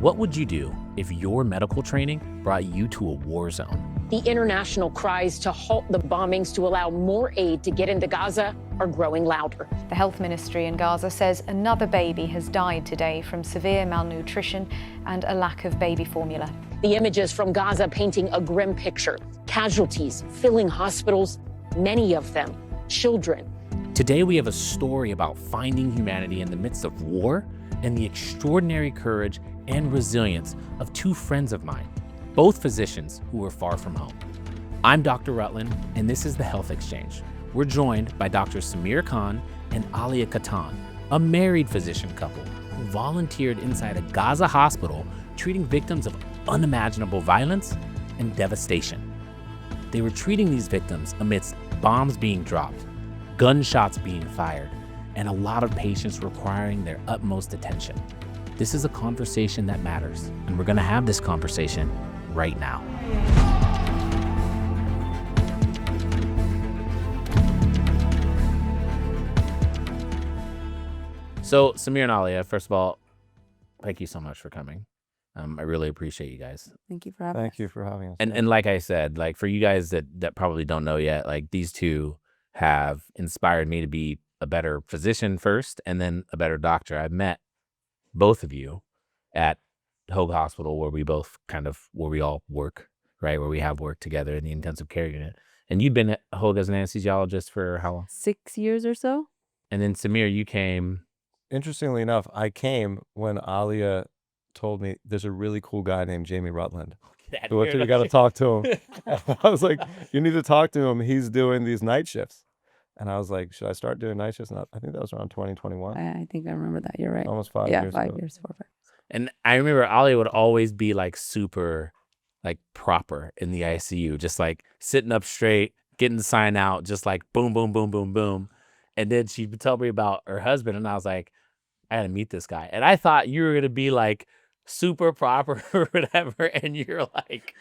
What would you do if your medical training brought you to a war zone? The international cries to halt the bombings to allow more aid to get into Gaza are growing louder. The health ministry in Gaza says another baby has died today from severe malnutrition and a lack of baby formula. The images from Gaza painting a grim picture. Casualties filling hospitals, many of them children. Today we have a story about finding humanity in the midst of war and the extraordinary courage and resilience of two friends of mine, both physicians who were far from home. I'm Dr. Rutland, and this is the Health Exchange. We're joined by Dr. Samir Khan and Ahlia Kattan, a married physician couple who volunteered inside a Gaza hospital treating victims of unimaginable violence and devastation. They were treating these victims amidst bombs being dropped, gunshots being fired, and a lot of patients requiring their utmost attention. This is a conversation that matters, and we're gonna have this conversation right now. So, Samir and Ahlia, first of all, thank you so much for coming. I really appreciate you guys. Thank you for having us. Thank you for having us. And like I said, like for you guys that probably don't know yet, like these two have inspired me to be a better physician first and then a better doctor. I've met both of you at Hoag Hospital where we all work, right? Where we have worked together in the intensive care unit. And you've been at Hoag as an anesthesiologist for how long? 6 years or so. And then Samir, you came. Interestingly enough, I came when Ahlia told me there's a really cool guy named Jamie Rutland. So you got to talk to him. I was like, you need to talk to him. He's doing these night shifts. And I was like, should I start doing night shifts? And I think that was around 2021. I think I remember that. You're right. Almost 5 yeah, years 5 ago. years, 4 or 5. And I remember Ahlia would always be like super like proper in the ICU, just like sitting up straight, getting the sign out, just like boom, boom, boom, boom, boom. And then she would tell me about her husband. And I was like, I got to meet this guy. And I thought you were going to be like super proper or whatever. And you're like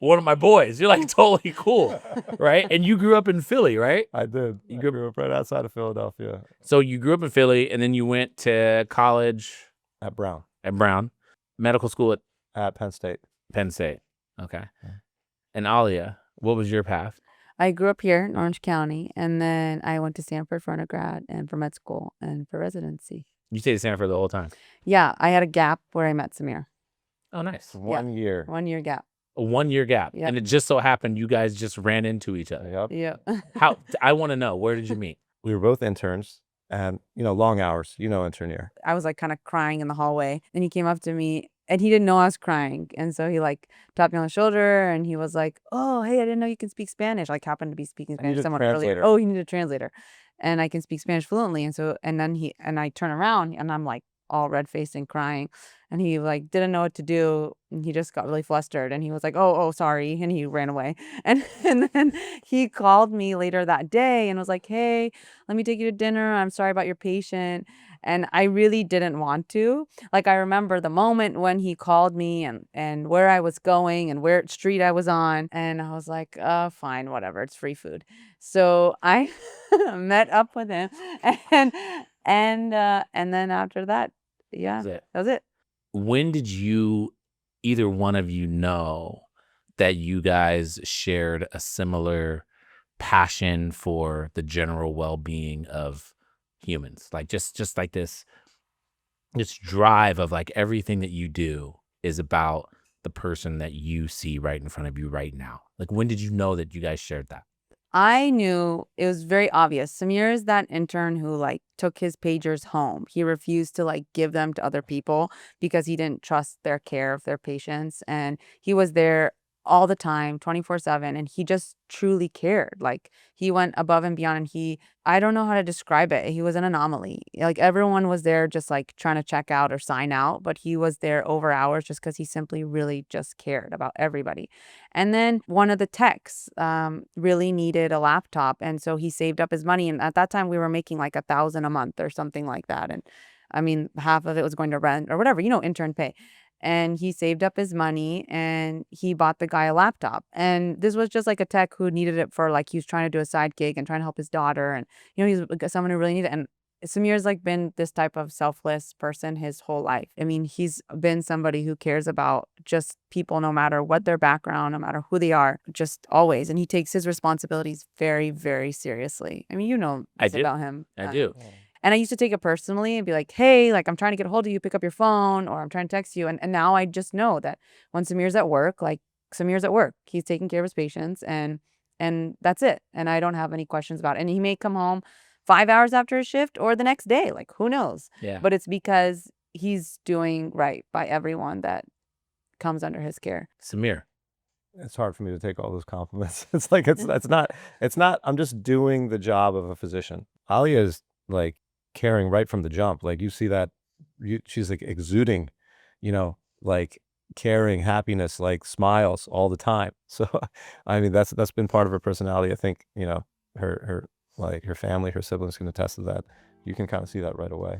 one of my boys. You're like totally cool, right? And you grew up in Philly, right? I did. I grew up right outside of Philadelphia. So you grew up in Philly and then you went to college At Brown. at Brown, medical school at At Penn State. Penn State. Okay. And Ahlia, what was your path? I grew up here in Orange County, and then I went to Stanford for undergrad and for med school and for residency. You stayed at Stanford the whole time. Yeah, I had a gap where I met Samir. Oh, nice. 1 year. 1 year gap. A 1 year gap. Yep. And it just so happened you guys just ran into each other. Yep. Yeah. How I want to know, where did you meet? We were both interns and, long hours, intern year. I was like kind of crying in the hallway, and he came up to me, and he didn't know I was crying, and so he like tapped me on the shoulder, and he was like, "Oh, hey, I didn't know you can speak Spanish." Like happened to be speaking I need Spanish a someone earlier. translator. Oh, you need a translator, and I can speak Spanish fluently, and so then I turn around, and I'm like all red faced and crying, and he like didn't know what to do, and he just got really flustered, and he was like, "Oh, sorry," and he ran away, and then he called me later that day and was like, "Hey, let me take you to dinner. I'm sorry about your patient." And I really didn't want to. Like, I remember the moment when he called me and where I was going and where street I was on. And I was like, fine, whatever. It's free food. So I met up with him. And then after that, yeah, That's it. that was it. When did you, either one of you, know that you guys shared a similar passion for the general well-being of humans? Like just like this drive of like everything that you do is about the person that you see right in front of you right now. Like, when did you know that you guys shared that? I knew it was very obvious. Samir is that intern who like took his pagers home. He refused to like give them to other people because he didn't trust their care of their patients. And he was there all the time, 24/7. And he just truly cared. Like he went above and beyond, and I don't know how to describe it. He was an anomaly. Like everyone was there just like trying to check out or sign out, but he was there over hours just because he simply really just cared about everybody. And then one of the techs really needed a laptop. And so he saved up his money. And at that time we were making like $1,000 a month or something like that. And I mean, half of it was going to rent or whatever, intern pay. And he saved up his money and he bought the guy a laptop. And this was just like a tech who needed it for like, he was trying to do a side gig and trying to help his daughter. And, he's someone who really needed it. And Samir's like been this type of selfless person his whole life. I mean, he's been somebody who cares about just people, no matter what their background, no matter who they are, just always. And he takes his responsibilities very, very seriously. I mean, you know I this do. about him. I do. And I used to take it personally and be like, hey, like I'm trying to get a hold of you, pick up your phone, or I'm trying to text you. And now I just know that when Samir's at work, like Samir's at work, he's taking care of his patients and that's it. And I don't have any questions about it. And he may come home 5 hours after his shift or the next day, like who knows? Yeah. But it's because he's doing right by everyone that comes under his care. Samir. It's hard for me to take all those compliments. It's like it's not. I'm just doing the job of a physician. Ahlia is like caring right from the jump. Like you see that, she's like exuding, like caring, happiness, like smiles all the time. So, I mean, that's been part of her personality. I think her family, her siblings can attest to that. You can kind of see that right away.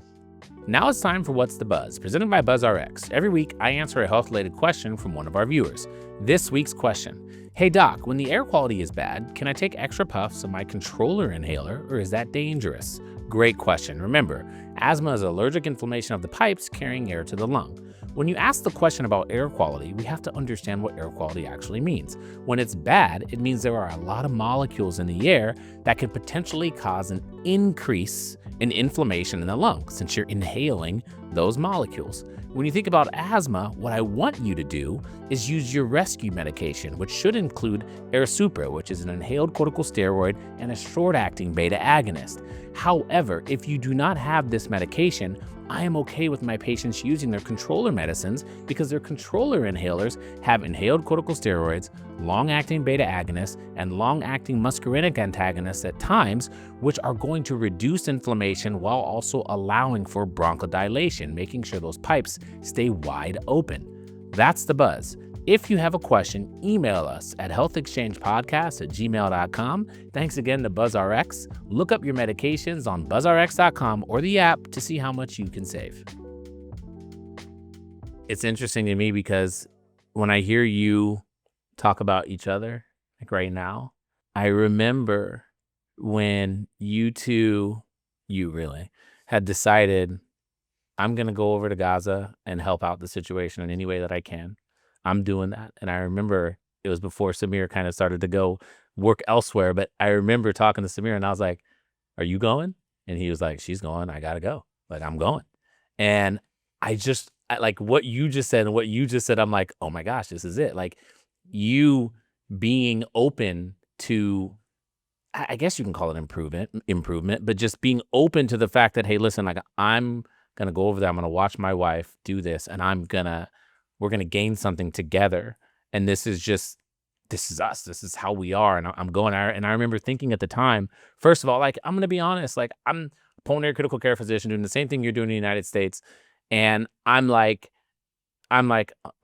Now it's time for What's the Buzz, presented by BuzzRx. Every week, I answer a health-related question from one of our viewers. This week's question: Hey doc, when the air quality is bad, can I take extra puffs of my controller inhaler, or is that dangerous? Great question. Remember, asthma is allergic inflammation of the pipes carrying air to the lung. When you ask the question about air quality, we have to understand what air quality actually means. When it's bad, it means there are a lot of molecules in the air that could potentially cause an increase in inflammation in the lung, since you're inhaling those molecules. When you think about asthma, what I want you to do is use your rescue medication, which should include Airsupra, which is an inhaled corticosteroid and a short-acting beta agonist. However, if you do not have this medication, I am okay with my patients using their controller medicines because their controller inhalers have inhaled corticosteroids, long-acting beta agonists, and long-acting muscarinic antagonists at times, which are going to reduce inflammation while also allowing for bronchodilation, making sure those pipes stay wide open. That's the buzz. If you have a question, email us at healthexchangepodcast@gmail.com. Thanks again to BuzzRx. Look up your medications on buzzrx.com or the app to see how much you can save. It's interesting to me because when I hear you talk about each other, like right now, I remember when you really had decided, I'm going to go over to Gaza and help out the situation in any way that I can. I'm doing that. And I remember it was before Samir kind of started to go work elsewhere. But I remember talking to Samir and I was like, are you going? And he was like, she's going. I got to go. Like, I'm going. And like what you just said and what you just said, I'm like, oh my gosh, this is it. Like you being open to, I guess you can call it improvement, but just being open to the fact that, hey, listen, like I'm going to go over there. I'm going to watch my wife do this and we're going to gain something together. And this is us. This is how we are. And I'm going out. And I remember thinking at the time, first of all, like, I'm going to be honest, like I'm a pulmonary critical care physician doing the same thing you're doing in the United States. And I'm like, I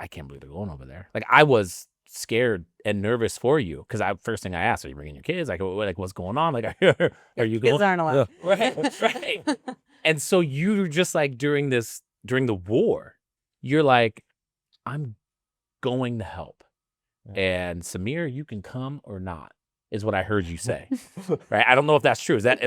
can't believe they're going over there. Like I was scared and nervous for you. Cause first thing I asked, are you bringing your kids? Like what's going on? Like, are you going? Kids aren't allowed. Right. And so you just like during the war, you're like, I'm going to help. And Samir, you can come or not, is what I heard you say. Right? I don't know if that's true. Is that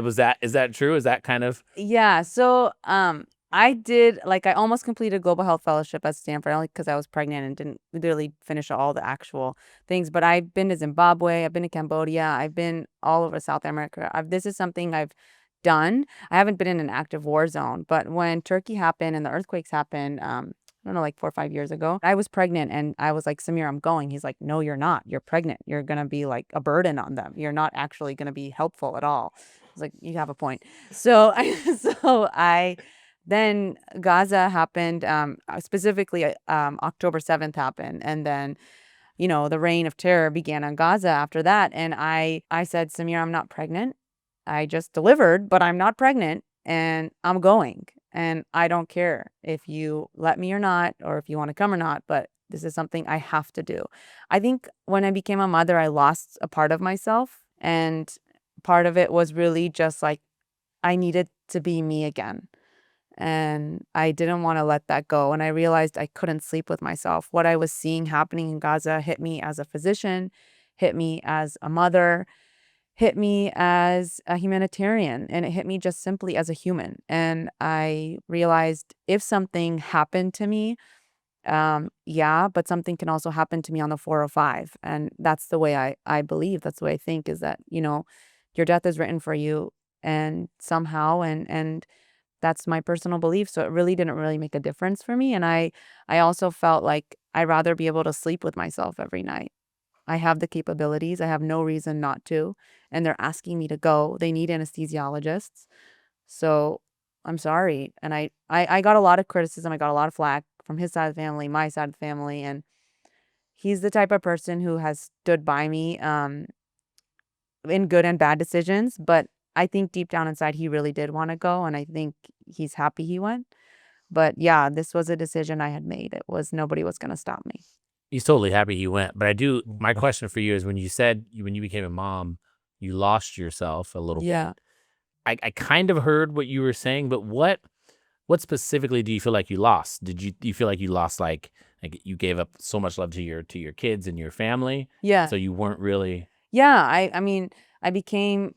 true? Is that kind of? Yeah. So I did, like, I almost completed global health fellowship at Stanford only because I was pregnant and didn't really finish all the actual things. But I've been to Zimbabwe, I've been to Cambodia, I've been all over South America. This is something I've done. I haven't been in an active war zone, but when Turkey happened and the earthquakes happened, I don't know, like 4 or 5 years ago, I was pregnant and I was like, Samir, I'm going. He's like, no, you're not. You're pregnant. You're going to be like a burden on them. You're not actually going to be helpful at all. I was like, you have a point. Then Gaza happened, specifically October 7th happened. And then, the reign of terror began on Gaza after that. And I said, Samir, I'm not pregnant. I just delivered, but I'm not pregnant and I'm going. And I don't care if you let me or not, or if you want to come or not, but this is something I have to do. I think when I became a mother, I lost a part of myself. And part of it was really just like, I needed to be me again. And I didn't want to let that go. And I realized I couldn't sleep with myself. What I was seeing happening in Gaza hit me as a physician, hit me as a mother, hit me as a humanitarian, and it hit me just simply as a human. And I realized if something happened to me, yeah, but something can also happen to me on the 405. And that's the way I believe. That's the way I think, is that, your death is written for you, and somehow, and that's my personal belief. So it really didn't really make a difference for me. And I also felt like I'd rather be able to sleep with myself every night. I have the capabilities. I have no reason not to. And they're asking me to go. They need anesthesiologists. So I'm sorry. And I got a lot of criticism. I got a lot of flack from his side of the family, my side of the family. And he's the type of person who has stood by me in good and bad decisions. But I think deep down inside, he really did want to go. And I think he's happy he went. But yeah, this was a decision I had made. Nobody was going to stop me. He's totally happy he went. But my question for you is, when you said when you became a mom, you lost yourself a little Yeah. bit. I kind of heard what you were saying, but what specifically do you feel like you lost? Do you feel like you lost, like you gave up so much love to your kids and your family? Yeah. So you weren't really. Yeah. I mean, I became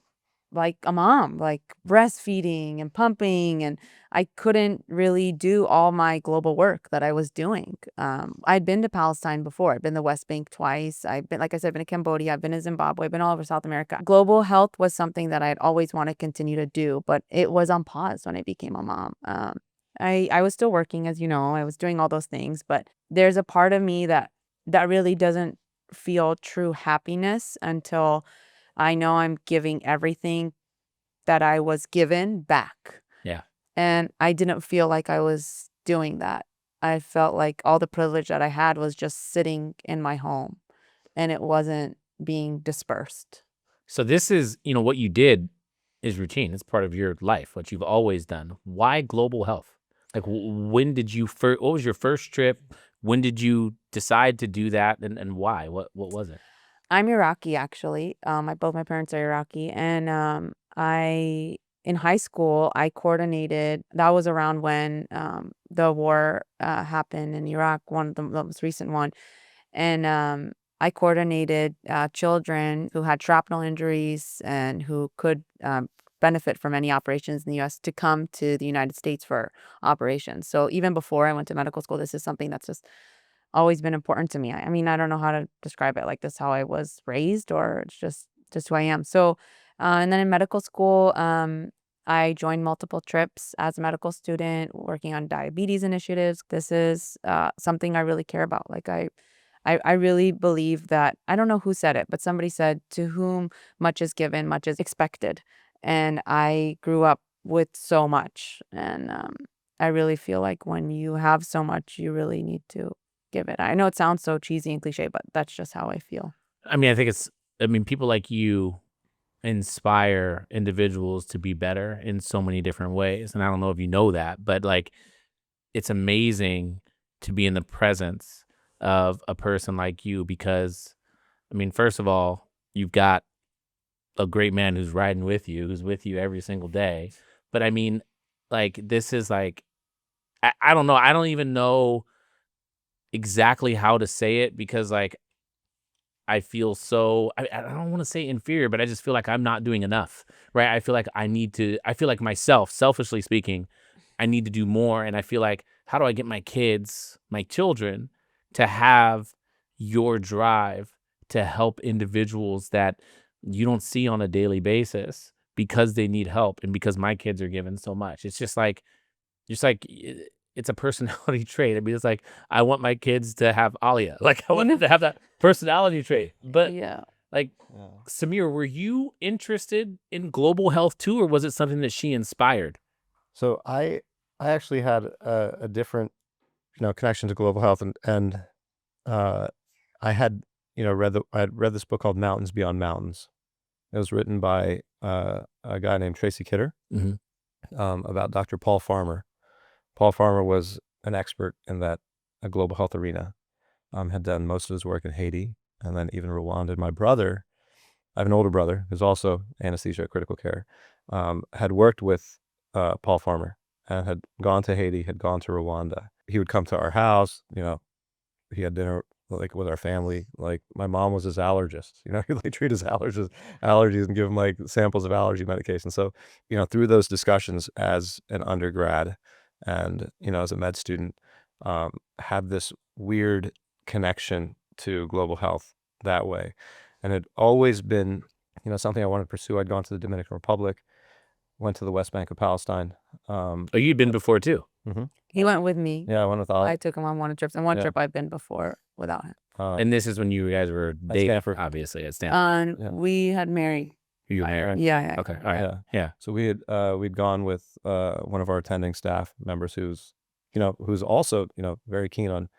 like a mom, like breastfeeding and pumping, and I couldn't really do all my global work that I was doing. I'd been to Palestine before. I'd been to the West Bank twice. I've been, like I said, I've been to Cambodia. I've been to Zimbabwe. I've been all over South America. Global health was something that I'd always want to continue to do, but it was on pause when I became a mom. I was still working, as you know. I was doing all those things, but there's a part of me that really doesn't feel true happiness until I know I'm giving everything that I was given back. Yeah. And I didn't feel like I was doing that. I felt like all the privilege that I had was just sitting in my home, and it wasn't being dispersed. So this is, what you did is routine. It's part of your life, what you've always done. Why global health? Like, when did you what was your first trip? When did you decide to do that, and why? What was it? I'm Iraqi, actually. Both my parents are Iraqi, and in high school, I coordinated. That was around when the war happened in Iraq, the most recent one, and I coordinated children who had shrapnel injuries and who could benefit from any operations in the U.S. to come to the United States for operations. So even before I went to medical school, this is something that's just always been important to me. I mean, I don't know how to describe it, like this, how I was raised, or it's just who I am. So, and then in medical school, I joined multiple trips as a medical student, working on diabetes initiatives. This is something I really care about. Like I really believe that, I don't know who said it, but somebody said, to whom much is given, much is expected. And I grew up with so much. And I really feel like when you have so much, you really need to give it. I know it sounds so cheesy and cliche, but that's just how I feel. I mean, I mean, people like you inspire individuals to be better in so many different ways. And I don't know if you know that, but like, it's amazing to be in the presence of a person like you, because, I mean, first of all, you've got a great man who's riding with you, who's with you every single day. But I mean, like, this is like, I don't know. I don't even know exactly how to say it, because like, I feel so, I don't want to say inferior, but I just feel like I'm not doing enough, right? I feel like I feel like myself, selfishly speaking, I need to do more. And I feel like, how do I get my children to have your drive to help individuals that you don't see on a daily basis, because they need help, and because my kids are given so much. It's just like, it's a personality trait. I mean, it's like, I want my kids to have Ahlia. Like, I want them to have that personality trait. But Yeah. like, Samir, were you interested in global health too, or was it something that she inspired? So I actually had a different, connection to global health, and I had I had read this book called Mountains Beyond Mountains. It was written by a guy named Tracy Kidder, about Dr. Paul Farmer. Paul Farmer was an expert in that global health arena. Had done most of his work in Haiti, and then even Rwanda. My brother, I have an older brother who's also anesthesia critical care, had worked with Paul Farmer, and had gone to Haiti, had gone to Rwanda. He would come to our house, he had dinner like with our family. Like my mom was his allergist, you know, he like treat his allergies and give him like samples of allergy medication. So, you know, through those discussions as an undergrad and, you know, as a med student, had this weird connection to global health that way. And it always been, you know, something I wanted to pursue. I'd gone to the Dominican Republic, went to the West Bank of Palestine. Oh, you'd been before too. He went with me. Yeah, I went with Ollie. I took him on one of the trips, and one Yeah. trip I've been before without him. And this is when you guys were At dating, Stanford. obviously, at Stanford. Yeah. We had Mary. You were married? Yeah. Okay, all right. Yeah. So we'd gone with one of our attending staff members who's also, you know, very keen on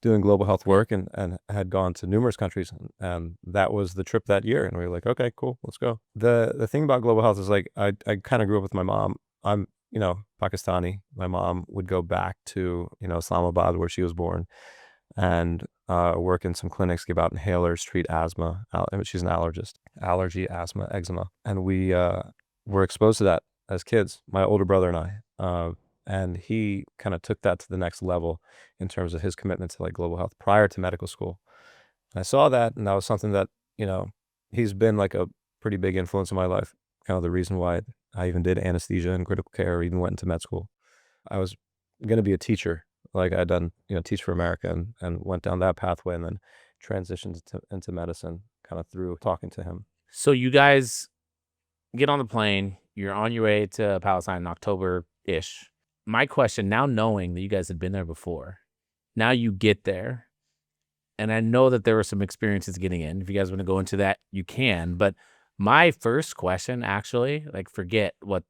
doing global health work and had gone to numerous countries, and that was the trip that year. And we were like, okay, cool, let's go. The thing about global health is like I kind of grew up with my mom. I'm, you know, Pakistani. My mom would go back to, you know, Islamabad where she was born, and work in some clinics, give out inhalers, treat asthma. She's an allergist, allergy, asthma, eczema, and we were exposed to that as kids. My older brother and I. And he kind of took that to the next level in terms of his commitment to like global health prior to medical school. And I saw that, and that was something that, you know, he's been like a pretty big influence in my life. Kind of the reason why I even did anesthesia and critical care, or even went into med school. I was going to be a teacher, like I'd done, you know, Teach for America, and went down that pathway, and then transitioned into medicine kind of through talking to him. So you guys get on the plane. You're on your way to Palestine in October-ish. My question, now knowing that you guys had been there before, now you get there, and I know that there were some experiences getting in. If you guys want to go into that, you can. But my first question, actually, like forget what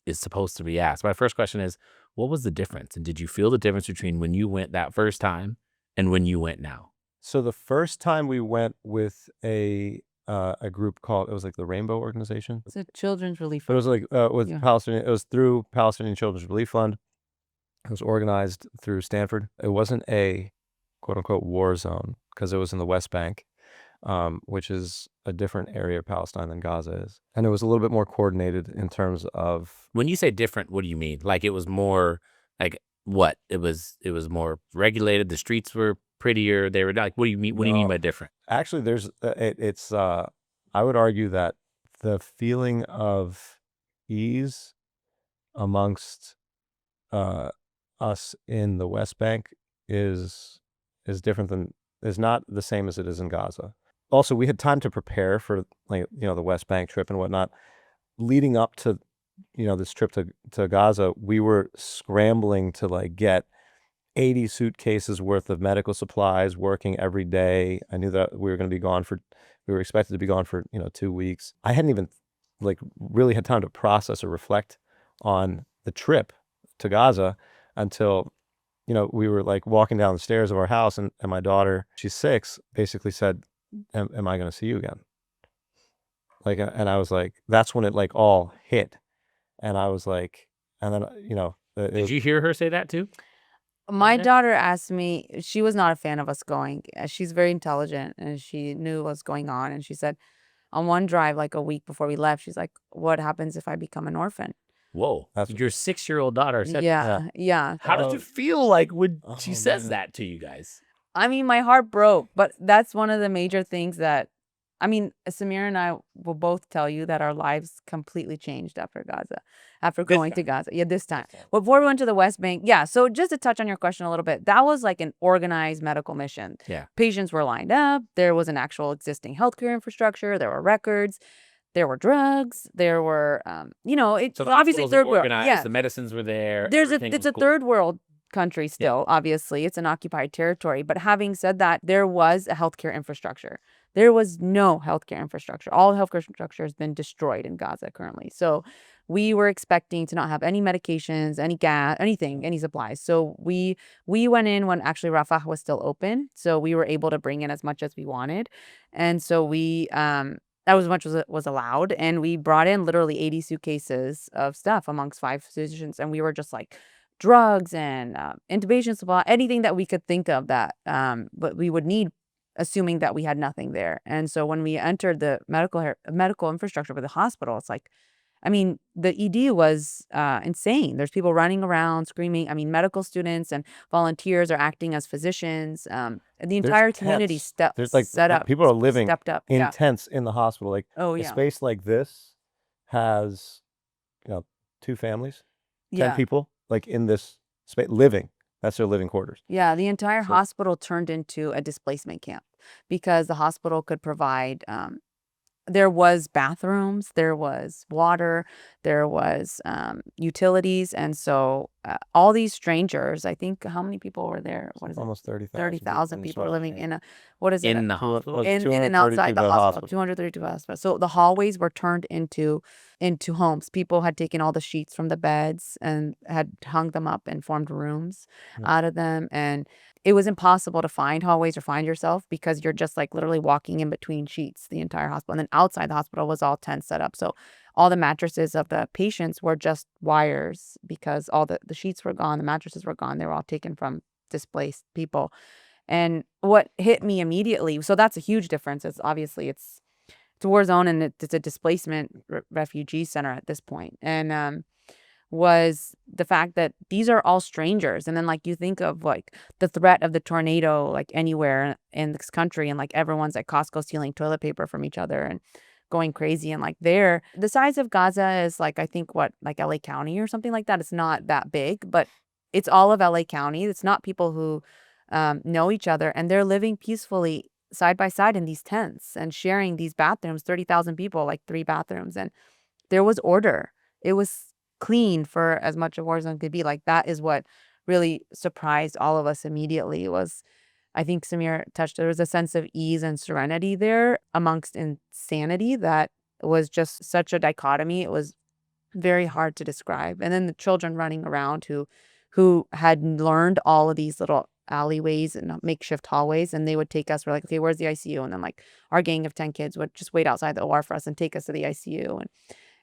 is supposed to be asked. My first question is, what was the difference? And did you feel the difference between when you went that first time and when you went now? So the first time we went with a group called, it was like the Rainbow Organization. It's a children's relief. But it was like with Yeah. Palestinian. It was through Palestinian Children's Relief Fund. It was organized through Stanford. It wasn't a quote unquote war zone because it was in the West Bank, which is a different area of Palestine than Gaza is, and it was a little bit more coordinated in terms of. When you say different, what do you mean? Like it was more like what? It was more regulated. The streets were prettier. They were like, what do you mean? What do you mean by different? Actually, there's it's I would argue that the feeling of ease amongst us in the West Bank is different than, is not the same as it is in Gaza. Also, we had time to prepare for, like, you know, the West Bank trip and whatnot. Leading up to, you know, this trip to Gaza, we were scrambling to like get 80 suitcases worth of medical supplies, working every day. I knew that we were expected to be gone for, you know, 2 weeks. I hadn't even like really had time to process or reflect on the trip to Gaza until, you know, we were like walking down the stairs of our house, and my daughter, she's 6, basically said, am I going to see you again? Like, and I was like, that's when it like all hit. And I was like, and then, you know, Did you hear her say that too? My Okay. daughter asked me, she was not a fan of us going. She's very intelligent, and she knew what's going on. And she said, on one drive, like a week before we left, she's like, what happens if I become an orphan? Whoa, That's- your 6-year-old daughter said, Yeah. How did you feel like when Oh, she says man. that to you guys? I mean, my heart broke, but that's one of the major things that, I mean, Samir and I will both tell you that our lives completely changed after Gaza, after This going to time. Gaza. Yeah, this time. Before we went to the West Bank, yeah. So just to touch on your question a little bit, that was like an organized medical mission. Yeah. Patients were lined up. There was an actual existing healthcare infrastructure. There were records. There were drugs. There were, you know, it's So the obviously hospitals were third world. organized, Yeah. the medicines were there. It's everything a was cool. third world country still, obviously. It's an occupied territory. But having said that, there was a healthcare infrastructure. There was no healthcare infrastructure. All healthcare infrastructure has been destroyed in Gaza currently. So we were expecting to not have any medications, any gas, anything, any supplies. So we went in when actually Rafah was still open. So we were able to bring in as much as we wanted. And so we that was as much as was allowed. And we brought in literally 80 suitcases of stuff amongst 5 physicians. And we were just like drugs and intubation supply, anything that we could think of that but we would need, assuming that we had nothing there. And so when we entered the medical infrastructure with the hospital, it's like I mean, the ED was insane. There's people running around screaming. I mean, medical students and volunteers are acting as physicians. And the There's entire community tents. There's like set up, people are living stepped up. in Yeah. tents in the hospital. Like Oh, a yeah. space like this has, 2 families, 10 Yeah. people, like in this space living. That's their living quarters. Yeah, the entire So- hospital turned into a displacement camp because the hospital could provide, there was bathrooms, there was water, there was utilities. And so all these strangers, I think, how many people were there? What is it? Almost 30,000. 30,000 people are living in a, what is it? In the hospital. In and outside the hospital, 232 hospitals. So the hallways were turned into homes. People had taken all the sheets from the beds and had hung them up and formed rooms out of them. And it was impossible to find hallways or find yourself because you're just like literally walking in between sheets the entire hospital. And then outside the hospital was all tents set up. So all the mattresses of the patients were just wires because all the sheets were gone, the mattresses were gone. They were all taken from displaced people. And what hit me immediately, so that's a huge difference. It's obviously it's a war zone and it's a displacement refugee center at this point. And was the fact that these are all strangers. And then like you think of like the threat of the tornado like anywhere in this country, and like everyone's at Costco stealing toilet paper from each other and going crazy. And like there, the size of Gaza is like, I think what, like LA County or something like that. It's not that big, but it's all of LA County. It's not people who know each other, and they're living peacefully side by side in these tents and sharing these bathrooms, 30,000 people, like 3 bathrooms. And there was order. It was clean for as much of war zone could be. Like that is what really surprised all of us immediately. It was, I think Samir touched, there was a sense of ease and serenity there amongst insanity that was just such a dichotomy. It was very hard to describe. And then the children running around who had learned all of these little alleyways and makeshift hallways, and they would take us, we're like, okay, where's the ICU? And then like our gang of 10 kids would just wait outside the OR for us and take us to the ICU.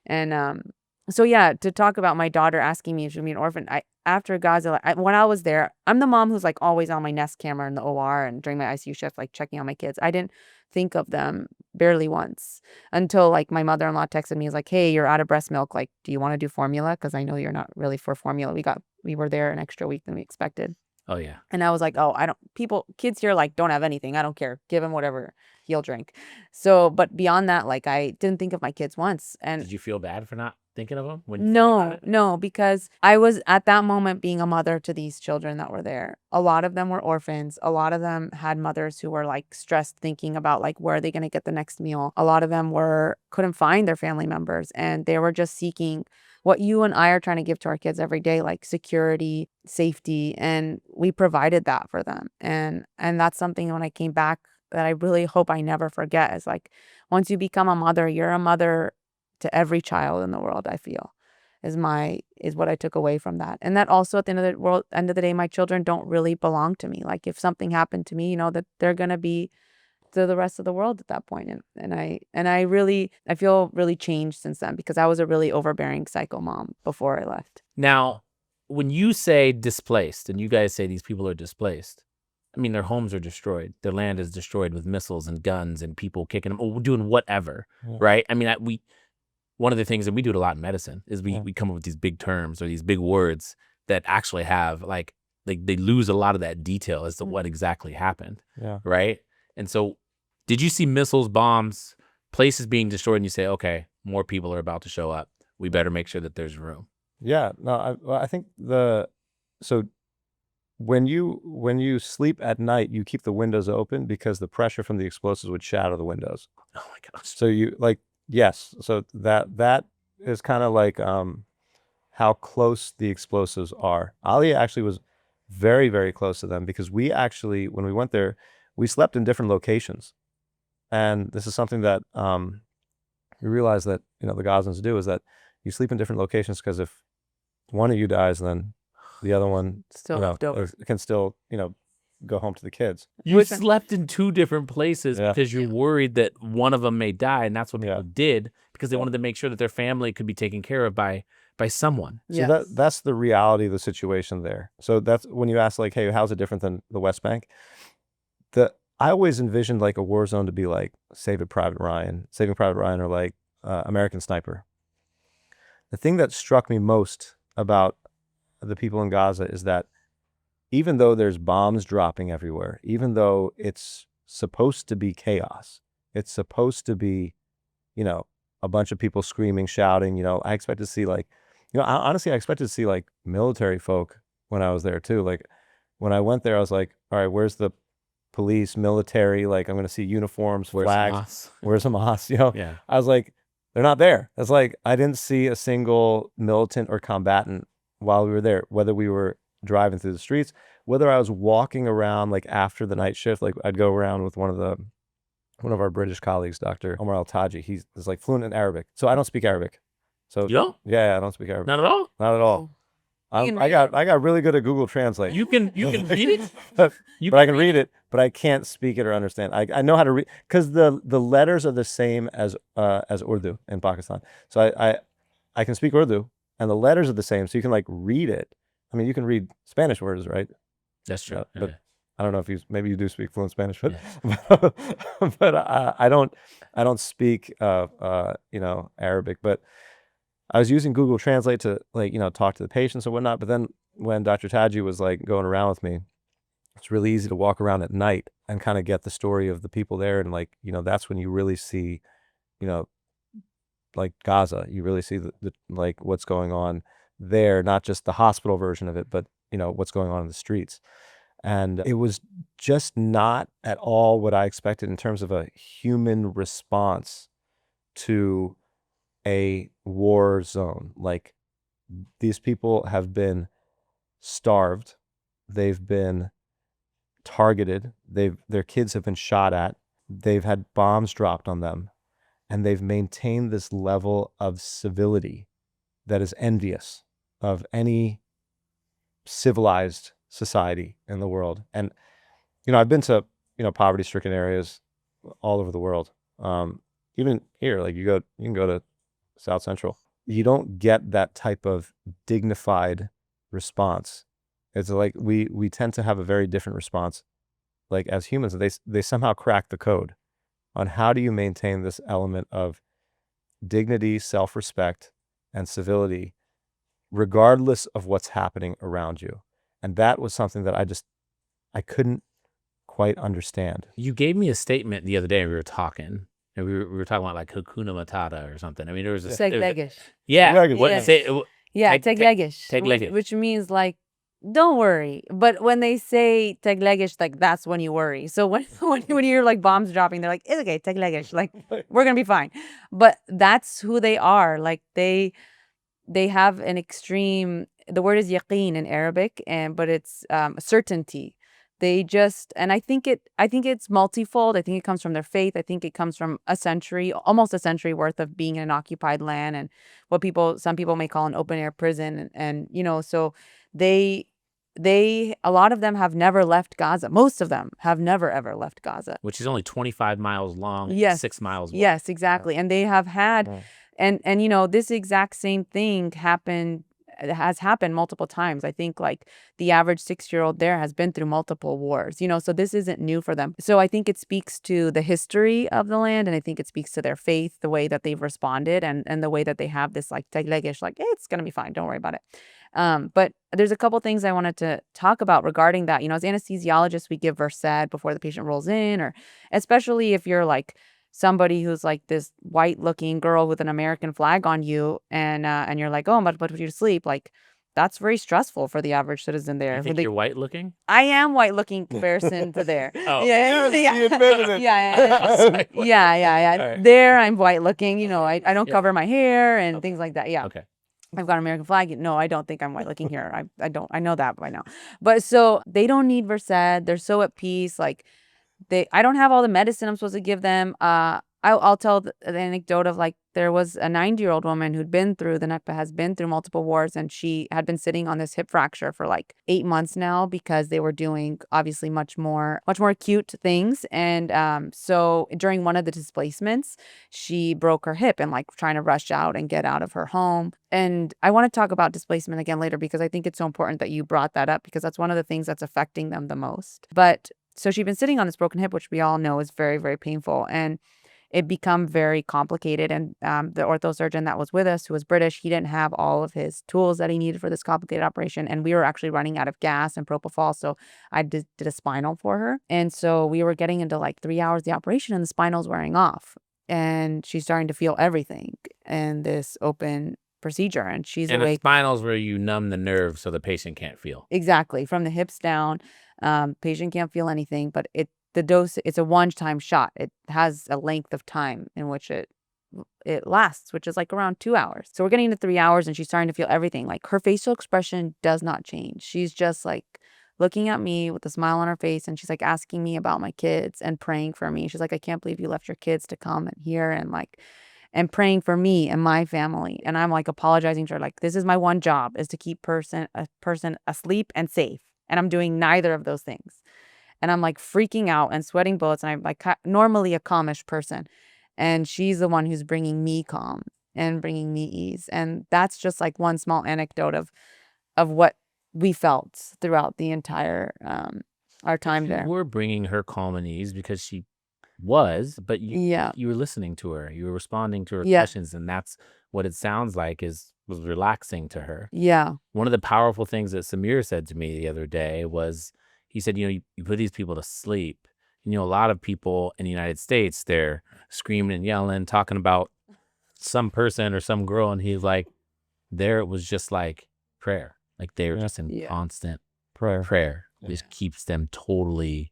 And so yeah, to talk about my daughter asking me if she'd be an orphan, after Gaza, when I was there, I'm the mom who's like always on my Nest camera in the OR and during my ICU shift, like checking on my kids. I didn't think of them barely once until like my mother-in-law texted me, was like, hey, you're out of breast milk. Like, do you want to do formula? Because I know you're not really for formula. We were there an extra week than we expected. Oh yeah. And I was like, oh, kids here like don't have anything. I don't care. Give him whatever he'll drink. So, but beyond that, like I didn't think of my kids once. And Did you feel bad for not thinking of them? no, because I was at that moment being a mother to these children that were there. A lot of them were orphans. A lot of them had mothers who were like stressed thinking about like, where are they going to get the next meal? A lot of them couldn't find their family members, and they were just seeking what you and I are trying to give to our kids every day, like security, safety, and we provided that for them. And that's something when I came back that I really hope I never forget, is like, once you become a mother, you're a mother to every child in the world, I feel, is what I took away from that. And that also at the end of the day, my children don't really belong to me. Like if something happened to me, you know, that they're going to be to the rest of the world at that point. And I feel really changed since then, because I was a really overbearing psycho mom before I left. Now, when you say displaced and you guys say these people are displaced, I mean, their homes are destroyed. Their land is destroyed with missiles and guns and people kicking them, or doing whatever, right? I mean, one of the things, and we do it a lot in medicine, is we come up with these big terms or these big words that actually have like they lose a lot of that detail as to what exactly happened, right? And so did you see missiles, bombs, places being destroyed, and you say, okay, more people are about to show up. We better make sure that there's room. Yeah, no, I think so when you sleep at night, you keep the windows open because the pressure from the explosives would shatter the windows. Oh my gosh. So you like, yes, so that is kind of like how close the explosives are. Ahlia actually was very, very close to them, because we actually, when we went there, we slept in different locations. And this is something that we realized that, the Gazans do, is that you sleep in different locations, because if one of you dies, then the other one can still, go home to the kids. You slept in 2 different places because you're worried that one of them may die, and that's what people did, because they wanted to make sure that their family could be taken care of by someone. So that's the reality of the situation there. So that's when you ask like, hey, how's it different than the West Bank? I always envisioned like a war zone to be like Saving Private Ryan, or like American Sniper. the thing that struck me most about the people in Gaza is that even though there's bombs dropping everywhere, even though it's supposed to be chaos, it's supposed to be, you know, a bunch of people screaming, shouting, you know, I expect to see like, honestly, I expected to see like military folk when I was there too. Like when I went there, I was like, all right, where's the police, military? Like I'm going to see uniforms, Where's flags. Hamas? Where's Hamas? You know, Yeah. I was like, they're not there. It's like, I didn't see a single militant or combatant while we were there, whether we were driving through the streets, whether I was walking around like after the night shift, like I'd go around with one of our British colleagues, Dr. Omar Al-Taji. He's like fluent in Arabic. So I don't speak Arabic. So You don't? yeah, I don't speak Arabic. Not at all? Not at all. I got really good at Google Translate. You can read it? but I can read it, but I can't speak it or understand. I know how to read because the letters are the same as Urdu in Pakistan. So I can speak Urdu and the letters are the same. So you can like read it. I mean, you can read Spanish words, right? That's true. But Yeah. I don't know if maybe you do speak fluent Spanish, but Yeah. but I don't speak Arabic. But I was using Google Translate to like talk to the patients and whatnot. But then when Dr. Taji was like going around with me, it's really easy to walk around at night and kind of get the story of the people there, and like that's when you really see, like Gaza, you really see the like what's going on there, not just the hospital version of it, but what's going on in the streets. And it was just not at all what I expected in terms of a human response to a war zone. Like these people have been starved, they've been targeted, their kids have been shot at, they've had bombs dropped on them, and they've maintained this level of civility that is envious of any civilized society in the world. And I've been to poverty-stricken areas all over the world. Even here, like you can go to South Central. You don't get that type of dignified response. It's like we tend to have a very different response. Like as humans, they somehow crack the code on how do you maintain this element of dignity, self-respect, and civility, regardless of what's happening around you. And that was something that I couldn't quite understand. You gave me a statement the other day. We were talking, and we were talking about like Hakuna Matata or something. I mean, there was a Tlegish. Yeah. Tlegish. What Yeah. say? Yeah, Tlegish. Tlegish, which means like, don't worry. But when they say Tlegish, like that's when you worry. So when you're like bombs dropping, they're like, it's okay, Tlegish, like we're gonna be fine. But that's who they are. Like they have an extreme. The word is yaqeen in Arabic, but it's certainty. They just, and I think it's multifold. I think it comes from their faith. I think it comes from almost a century worth of being in an occupied land and what some people may call an open air prison. And so a lot of them have never left Gaza. Most of them have never, ever left Gaza. Which is only 25 miles long, Yes. 6 miles wide. Yes, exactly. And they have had, and this exact same thing has happened multiple times. I think like the average 6-year-old there has been through multiple wars, so this isn't new for them. So I think it speaks to the history of the land, and I think it speaks to their faith, the way that they've responded, and the way that they have this like Tlegish, like it's gonna be fine, don't worry about it. But there's a couple things I wanted to talk about regarding that. As anesthesiologists, we give Versed before the patient rolls in, or especially if you're like somebody who's like this white looking girl with an American flag on you, and you're like, oh, I'm about to put you to sleep. Like that's very stressful for the average citizen there. You think you're white looking? I am white looking comparison to there. Oh. Yeah. He admitted it. Yeah. Yeah. Right. There I'm white looking, I don't cover my hair and things like that. Yeah. Okay. I've got an American flag. No, I don't think I'm white looking here. I know that by now. But so they don't need Versed. They're so at peace. Like I don't have all the medicine I'm supposed to give them. I'll tell the anecdote of like there was a 90-year-old woman who'd been through the Nakba, has been through multiple wars, and she had been sitting on this hip fracture for like 8 months now because they were doing obviously much more acute things. And so during one of the displacements, she broke her hip and like trying to rush out and get out of her home. And I want to talk about displacement again later because I think it's so important that you brought that up because that's one of the things that's affecting them the most. But so she'd been sitting on this broken hip, which we all know is very, very painful. And it become very complicated. And the ortho surgeon that was with us, who was British, he didn't have all of his tools that he needed for this complicated operation. And we were actually running out of gas and propofol. So I did a spinal for her. And so we were getting into like 3 hours of the operation and the spinal's wearing off. And she's starting to feel everything in this open procedure. And she's And the awake. spinal's where you numb the nerve so the patient can't feel. Exactly. From the hips down, patient can't feel anything, but the dose, it's a one-time shot. It has a length of time in which it lasts, which is like around 2 hours. So we're getting to 3 hours and she's starting to feel everything. Like her facial expression does not change. She's just like looking at me with a smile on her face, and she's like asking me about my kids and praying for me. She's like, I can't believe you left your kids to come and here, and praying for me and my family. And I'm like apologizing to her, like, this is my one job, is to keep a person asleep and safe. And I'm doing neither of those things. And I'm like freaking out and sweating bullets. And I'm like normally a calmish person. And she's the one who's bringing me calm and bringing me ease. And that's just like one small anecdote of what we felt throughout the entire our time there. You were bringing her calm and ease because she was, but Yeah. you were listening to her. You were responding to her Yeah. questions, and that's what it sounds like was relaxing to her. Yeah. One of the powerful things that Samir said to me the other day was, he said, you put these people to sleep. A lot of people in the United States, they're screaming and yelling, talking about some person or some girl, and he's like, there it was just like prayer. Like they were just in constant prayer. It just keeps them totally,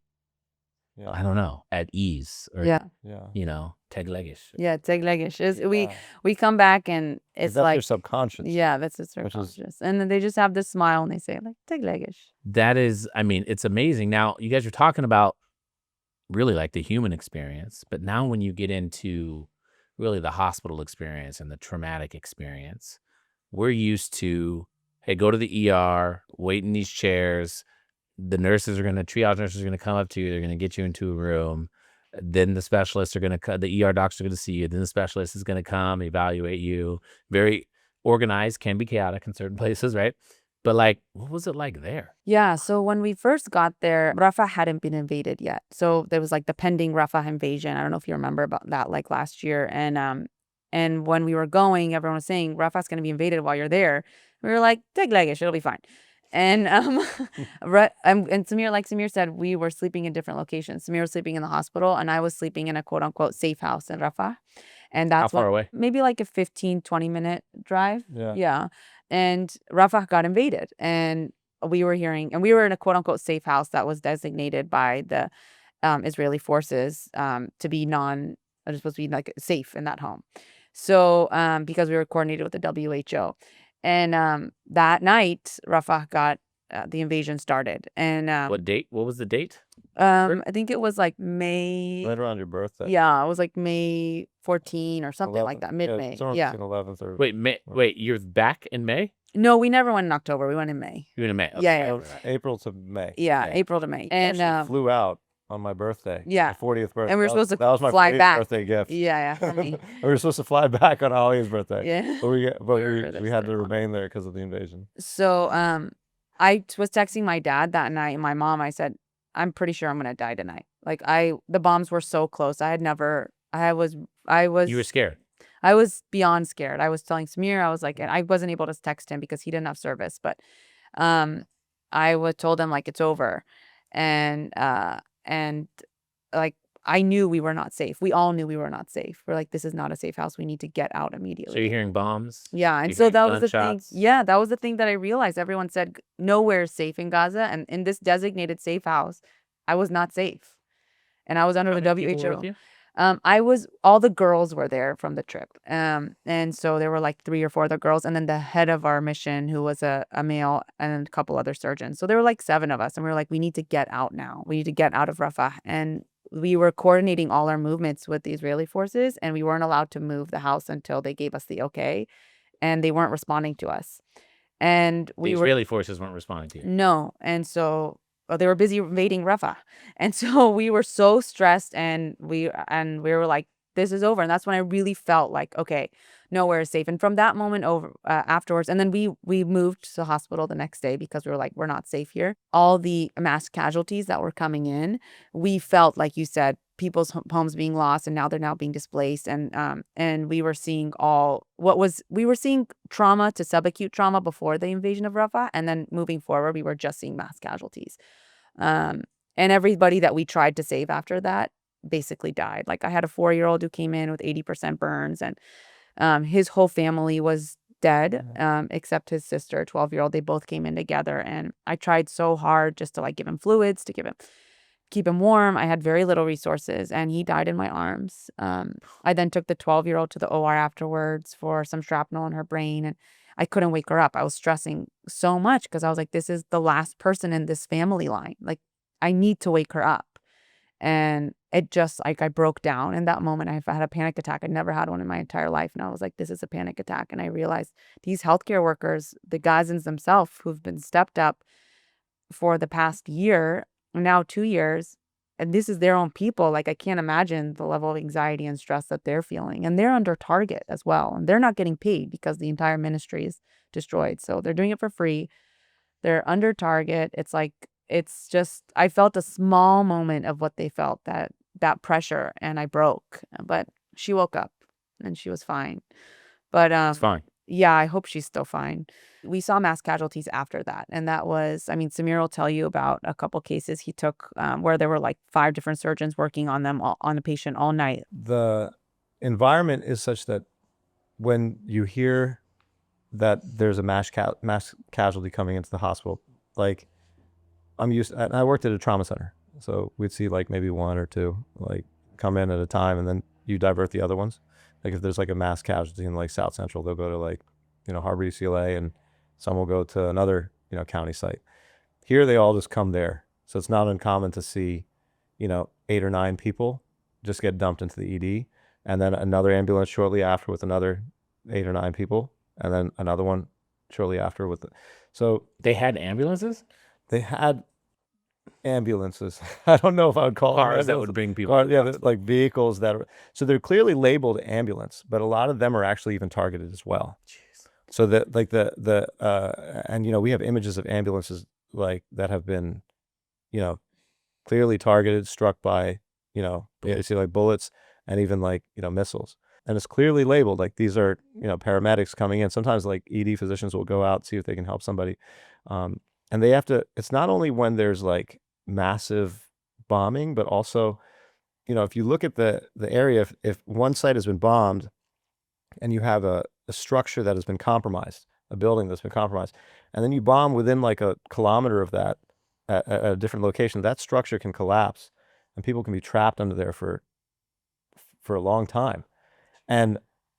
I don't know, at ease. Or, Tlegish. Yeah, Tlegish. We come back and it's that's like your subconscious. Yeah, that's your subconscious. And then they just have this smile and they say like Tlegish. That is, it's amazing. Now, you guys are talking about really like the human experience, but now when you get into really the hospital experience and the traumatic experience, we're used to, hey, go to the ER, wait in these chairs. The triage nurses are going to come up to you. They're going to get you into a room. Then the specialists are going to, the ER docs are going to see you. Then the specialist is going to come, evaluate you. Very organized, can be chaotic in certain places, right? But like, what was it like there? Yeah, so when we first got there, Rafah hadn't been invaded yet. So there was like the pending Rafah invasion. I don't know if you remember about that, like last year. And when we were going, everyone was saying Rafah's going to be invaded while you're there. We were like, Tlegish, it'll be fine. And and Samir, like Samir said, we were sleeping in different locations. Samir was sleeping in the hospital, and I was sleeping in a quote unquote safe house in Rafah. And that's how far away? Maybe like a 15-20 minute drive. Yeah. And Rafah got invaded, and we were in a quote unquote safe house that was designated by the Israeli forces to be supposed to be like safe in that home. So because we were coordinated with the WHO. And that night, Rafah got the invasion started. And what date? What was the date? I think it was like May. Right around your birthday. Yeah, it was like May 14 or something 11th. like that, mid-May. Yeah, 11th or... Wait, you're back in May? No, we never went in October. We went in May. You went in May? Okay. Yeah. April to May. Yeah, April to May. And flew out on my birthday. Yeah. My 40th birthday. And we were supposed to that was my fly 40th back. birthday gift. Yeah, for me. We were supposed to fly back on Ahlia's birthday. Yeah. But we had to remain there because of the invasion. So I was texting my dad that night and my mom. I said, I'm pretty sure I'm going to die tonight. Like the bombs were so close. I was. You were scared? I was beyond scared. I was telling Samir, I was like, and I wasn't able to text him because he didn't have service, but told him like it's over. And like I knew we were not safe. We all knew we were not safe. We're like, this is not a safe house. We need to get out immediately. So you're hearing bombs? Yeah. And You're so that hearing was the thing. gunshots? Yeah, that was the thing that I realized. Everyone said nowhere is safe in Gaza. And in this designated safe house, I was not safe. And I was under the How many people were WHO. with you? All the girls were there from the trip. And so there were like 3 or 4 other girls. And then the head of our mission, who was a male, and a couple other surgeons. So there were like 7 of us. And we were like, we need to get out now. We need to get out of Rafah. And we were coordinating all our movements with the Israeli forces. And we weren't allowed to move the house until they gave us the okay. And they weren't responding to us. And The Israeli forces weren't responding to you? No. And so they were busy invading Rafah. And so we were so stressed, and we were like, this is over. And that's when I really felt like, okay, nowhere is safe. And from that moment afterwards, and then we moved to the hospital the next day because we were like, we're not safe here. All the mass casualties that were coming in, we felt, like you said, people's homes being lost, and now they're now being displaced. And we were seeing we were seeing trauma to subacute trauma before the invasion of Rafah, and then moving forward, we were just seeing mass casualties. And everybody that we tried to save after that basically died. Like I had a 4-year-old who came in with 80% burns, and his whole family was dead, except his sister, 12-year-old. They both came in together, and I tried so hard just to like give him fluids, to keep him warm. I had very little resources, and he died in my arms. I then took the 12-year-old to the OR afterwards for some shrapnel in her brain, and I couldn't wake her up. I was stressing so much because I was like, this is the last person in this family line. Like, I need to wake her up. And it just, like, I broke down in that moment. I had a panic attack. I'd never had one in my entire life. And I was like, this is a panic attack. And I realized these healthcare workers, the Gazans themselves, who've been stepped up for the past year, now 2 years, and this is their own people. Like, I can't imagine the level of anxiety and stress that they're feeling. And they're under target as well. And they're not getting paid because the entire ministry is destroyed. So they're doing it for free. They're under target. It's like, it's just, I felt a small moment of what they felt, that pressure, and I broke. But she woke up and she was fine. But It's fine. yeah, I hope she's still fine. We saw mass casualties after that. And that was, I mean, Samir will tell you about a couple cases he took where there were like 5 different surgeons working on them, on the patient all night. The environment is such that when you hear that there's a mass casualty coming into the hospital, like, and I worked at a trauma center, so we'd see like maybe 1 or 2 like come in at a time, and then you divert the other ones. Like if there's like a mass casualty in like South Central, they'll go to like, Harbor UCLA, and some will go to another, county site. Here they all just come there. So it's not uncommon to see, 8 or 9 people just get dumped into the ED, and then another ambulance shortly after with another 8 or 9 people, and then another one shortly after with so They had ambulances? they had ambulances. I don't know if I would call them Cars that ambulances. would bring people. Yeah, like vehicles so they're clearly labeled ambulance, but a lot of them are actually even targeted as well. Jeez. So that like and we have images of ambulances like that have been, clearly targeted, struck by, you see like bullets and even like, missiles. And it's clearly labeled, like these are, paramedics coming in. Sometimes like ED physicians will go out, see if they can help somebody. And they have to, it's not only when there's like massive bombing, but also, if you look at the area, if one site has been bombed and you have a structure that has been compromised, a building that's been compromised, and then you bomb within like a kilometer of that at a different location, that structure can collapse and people can be trapped under there for a long time. And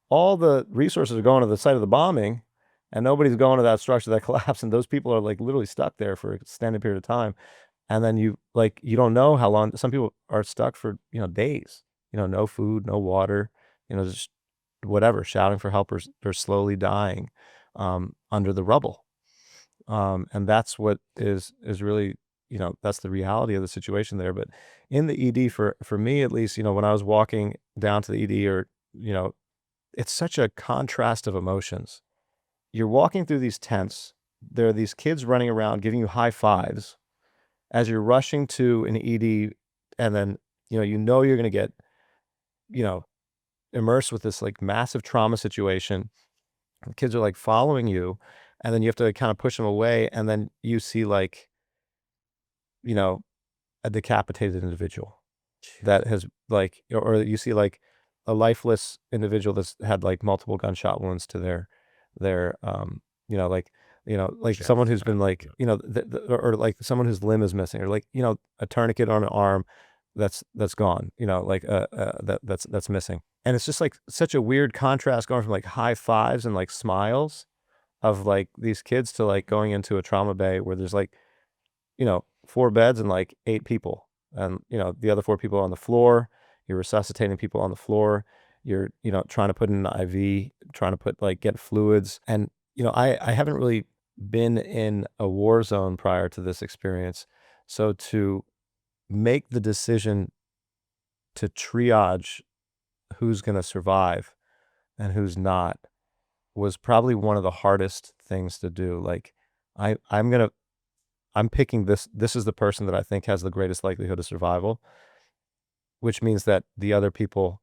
all the resources are going to the site of the bombing, and nobody's going to that structure that collapsed, and those people are like literally stuck there for a extended period of time. And then you don't know how long. Some people are stuck for days, no food, no water, just whatever, shouting for help, or they're slowly dying under the rubble. And that's what is really, that's the reality of the situation there. But in the ED, for me at least, when I was walking down to the ED, or it's such a contrast of emotions. You're walking through these tents. There are these kids running around giving you high fives as you're rushing to an ED, and then you're going to get immersed with this like massive trauma situation. The kids are like following you, and then you have to kind of push them away, and then you see like a decapitated individual that has like, or you see like a lifeless individual that's had like multiple gunshot wounds to their like someone who's been like, or like someone whose limb is missing, or like, a tourniquet on an arm that's gone, that's missing. And it's just like such a weird contrast going from like high fives and like smiles of like these kids to like going into a trauma bay where there's like, 4 beds and like 8 people, and the other 4 people are on the floor. You're resuscitating people on the floor. You're trying to put in an IV, trying to get fluids. And I haven't really been in a war zone prior to this experience, so to make the decision to triage who's going to survive and who's not was probably one of the hardest things to do. Like I'm picking this is the person that I think has the greatest likelihood of survival. which means that the other people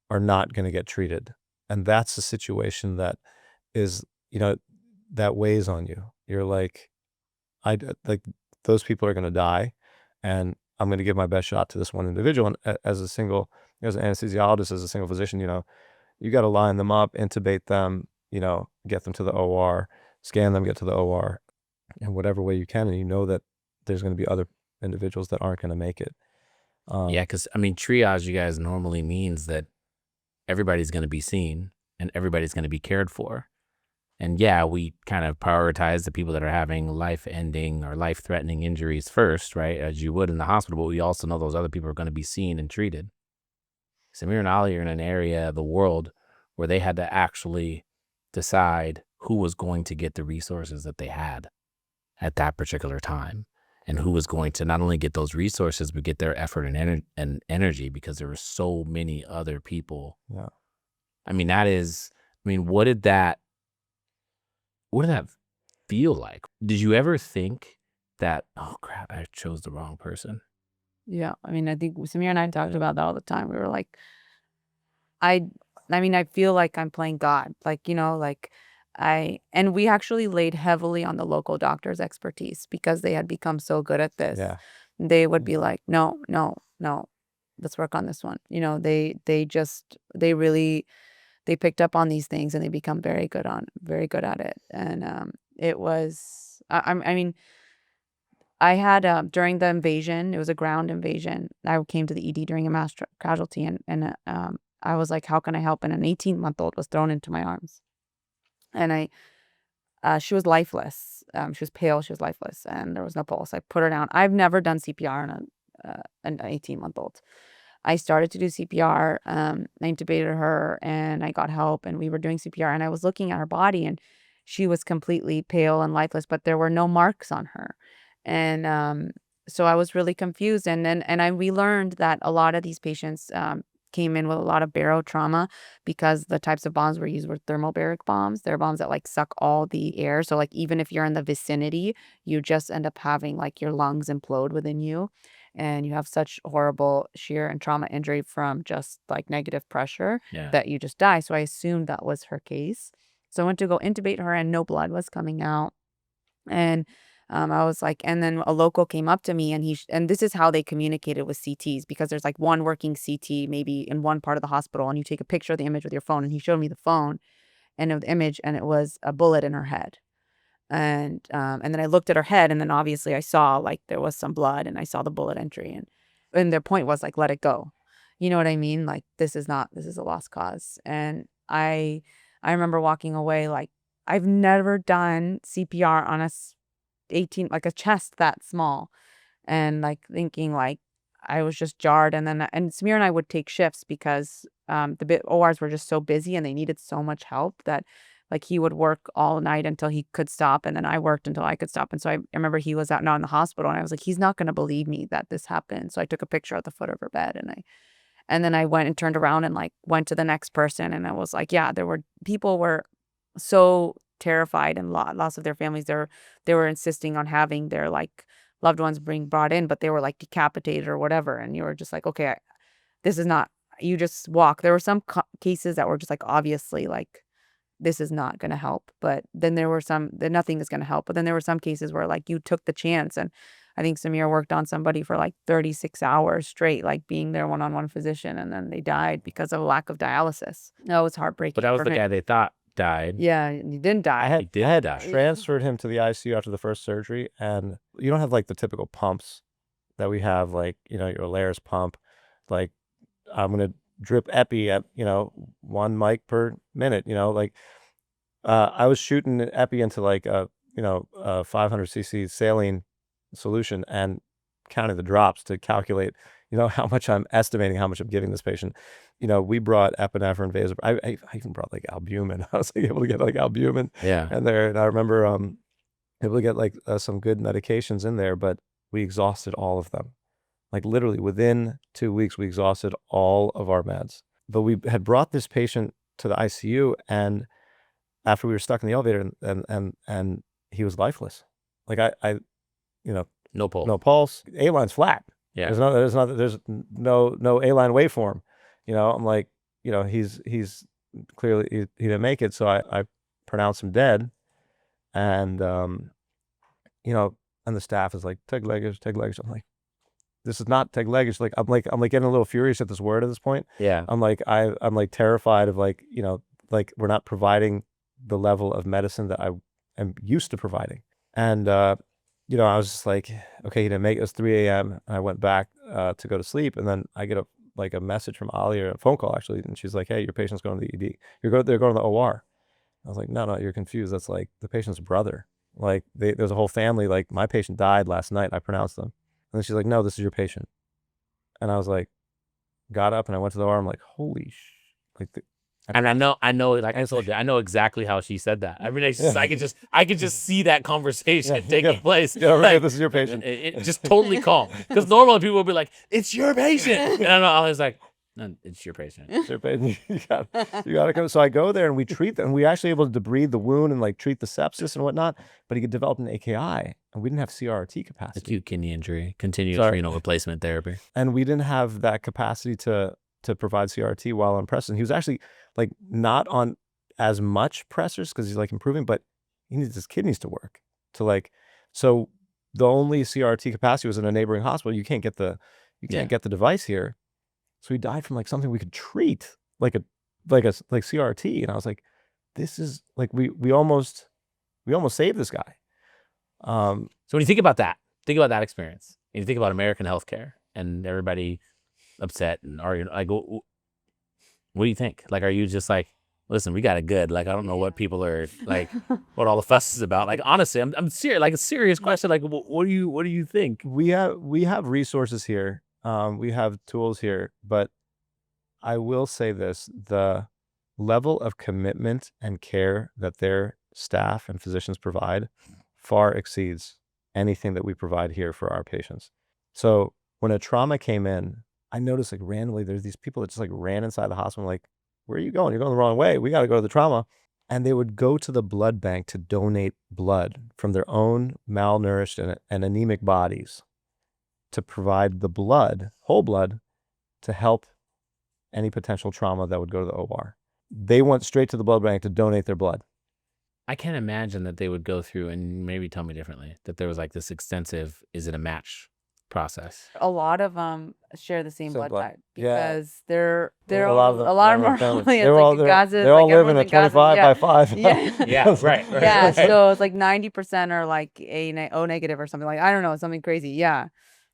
are not going to get treated. And that's the situation that is, that weighs on you. You're like, like those people are going to die, and I'm going to give my best shot to this one individual. And as an anesthesiologist, as a single physician, you got to line them up, intubate them, get them to the OR, scan them, get to the OR in whatever way you can. And you know that there's going to be other individuals that aren't going to make it. Yeah, because I mean, triage, you guys, normally means that everybody's going to be seen and everybody's going to be cared for. And yeah, we kind of prioritize the people that are having life-ending or life-threatening injuries first, right, as you would in the hospital, but we also know those other people are going to be seen and treated. Samir and Ali are in an area of the world where they had to actually decide who was going to get the resources that they had at that particular time, and who was going to not only get those resources, but get their effort and energy, because there were so many other people. Yeah. I mean, what did that feel like? Did you ever think that, oh crap, I chose the wrong person? Yeah, I mean, I think Samir and I talked about that all the time. We were like, I feel like I'm playing God, and we actually laid heavily on the local doctor's expertise because they had become so good at this. Yeah. They would be like, no, let's work on this one. They picked up on these things and they become very good at it. And it was, I mean, I had during the invasion, it was a ground invasion. I came to the ED during a mass casualty, and I was like, how can I help? And an 18-month-old was thrown into my arms, and she was lifeless. She was pale, she was lifeless, and there was no pulse. I put her down. I've never done CPR on an 18-month-old. I started to do CPR. I intubated her, and I got help, and we were doing CPR, and I was looking at her body, and she was completely pale and lifeless, but there were no marks on her. And so I was really confused. And we learned that a lot of these patients came in with a lot of barotrauma, because the types of bombs were used were thermobaric bombs. They're bombs that like suck all the air. So like even if you're in the vicinity, you just end up having like your lungs implode within you. And you have such horrible shear and trauma injury from just like negative pressure that you just die. So I assumed that was her case. So I went to go intubate her, and no blood was coming out. And I was like, and then a local came up to me, and this is how they communicated with CTs, because there's like one working CT maybe in one part of the hospital, and you take a picture of the image with your phone, and he showed me the phone and the image, and it was a bullet in her head. And then I looked at her head, and then obviously I saw like there was some blood, and I saw the bullet entry, and their point was like, let it go. You know what I mean? Like, this is a lost cause. And I remember walking away like, I've never done CPR on like a chest that small, and like thinking like I was just jarred. And Samir and I would take shifts because the ORs were just so busy, and they needed so much help that like he would work all night until he could stop, and then I worked until I could stop. And so I remember he was out now in the hospital, and I was like, he's not going to believe me that this happened. So I took a picture at the foot of her bed, and then I went and turned around and like went to the next person, and I was like, yeah, people were so terrified and loss of their families. They were insisting on having their like loved ones brought in, but they were like decapitated or whatever. And you were just like, okay, this is not, you just walk. There were some cases that were just like, obviously like, this is not going to help. But then there were some that nothing is going to help. But then there were some cases where like you took the chance. And I think Samir worked on somebody for like 36 hours straight, like being their one-on-one physician. And then they died because of a lack of dialysis. That was heartbreaking. But that was the guy they thought died. Yeah, he didn't die. I had transferred him to the ICU after the first surgery, and you don't have like the typical pumps that we have, like, your Alaris pump. Like, I'm going to drip epi at, 1 mic per minute, like, I was shooting an epi into like a 500 cc saline solution and counting the drops to calculate, how much I'm giving this patient. We brought epinephrine, vasopressin. I even brought like albumin. I was like able to get like albumin in there. And I remember able to get like some good medications in there, but we exhausted all of them. Like literally within 2 weeks, we exhausted all of our meds. But we had brought this patient to the ICU, and after we were stuck in the elevator, and he was lifeless. Like I no pulse. A-line's flat. Yeah. There's no A-line waveform. I'm like, he's clearly he didn't make it, so I pronounced him dead, and and the staff is like, Tlegish. I'm like, this is not Tlegish. Like, I'm getting a little furious at this word at this point. Yeah. I'm like terrified of like we're not providing the level of medicine that I am used to providing. And I was just like, okay, he didn't make it. It was 3 a.m. and I went back to go to sleep, and then I get a message from Ahlia, a phone call actually, and she's like, hey, your patient's going to the ED. They're going to the OR. I was like, no, you're confused. That's like the patient's brother. Like there's a whole family. Like, my patient died last night. I pronounced them. And then she's like, no, this is your patient. And I was like, got up and I went to the OR. I'm like, holy and I know, like I told you, I know exactly how she said that. I mean, I could just see that conversation taking place. Yeah, like, this is your patient. It just totally calm. Because normally people will be like, it's your patient. And I was like, no, it's your patient. It's your patient. You gotta come. So I go there and we treat them. And we actually able to debride the wound and like treat the sepsis and whatnot. But he could develop an AKI, and we didn't have CRRT capacity. Acute kidney injury, continuous renal replacement therapy. And we didn't have that capacity to provide CRT while on pressors. He was actually like not on as much pressors because he's like improving, but his kidneys to work to like. So the only CRT capacity was in a neighboring hospital. You can't get the device here. So he died from like something we could treat, like CRT. And I was like, this is like we almost saved this guy. So when you think about that experience, and you think about American healthcare and everybody upset and arguing, like, what do you think? Like, are you just like, listen, we got it good. Like, I don't know what people are like, what all the fuss is about. Like, honestly, I'm serious. Like, a serious question. Like, what do you think? We have resources here. We have tools here, but I will say this: the level of commitment and care that their staff and physicians provide far exceeds anything that we provide here for our patients. So when a trauma came in, I noticed like randomly there's these people that just like ran inside the hospital, like, where are you going? You're going the wrong way. We got to go to the trauma. And they would go to the blood bank to donate blood from their own malnourished and anemic bodies to provide the blood, whole blood, to help any potential trauma that would go to the OR. They went straight to the blood bank to donate their blood. I can't imagine that they would go through, and maybe tell me differently, that there was like this extensive, is it a match process? A lot of them share the same blood type because they're A all, lot a lot of them are families. only, it's They're like all Gaza, they're all like living everyone's at in Gaza. 25 by 5. Yeah, right. Yeah, so it's like 90% are like O negative or something, like, I don't know, something crazy. Yeah.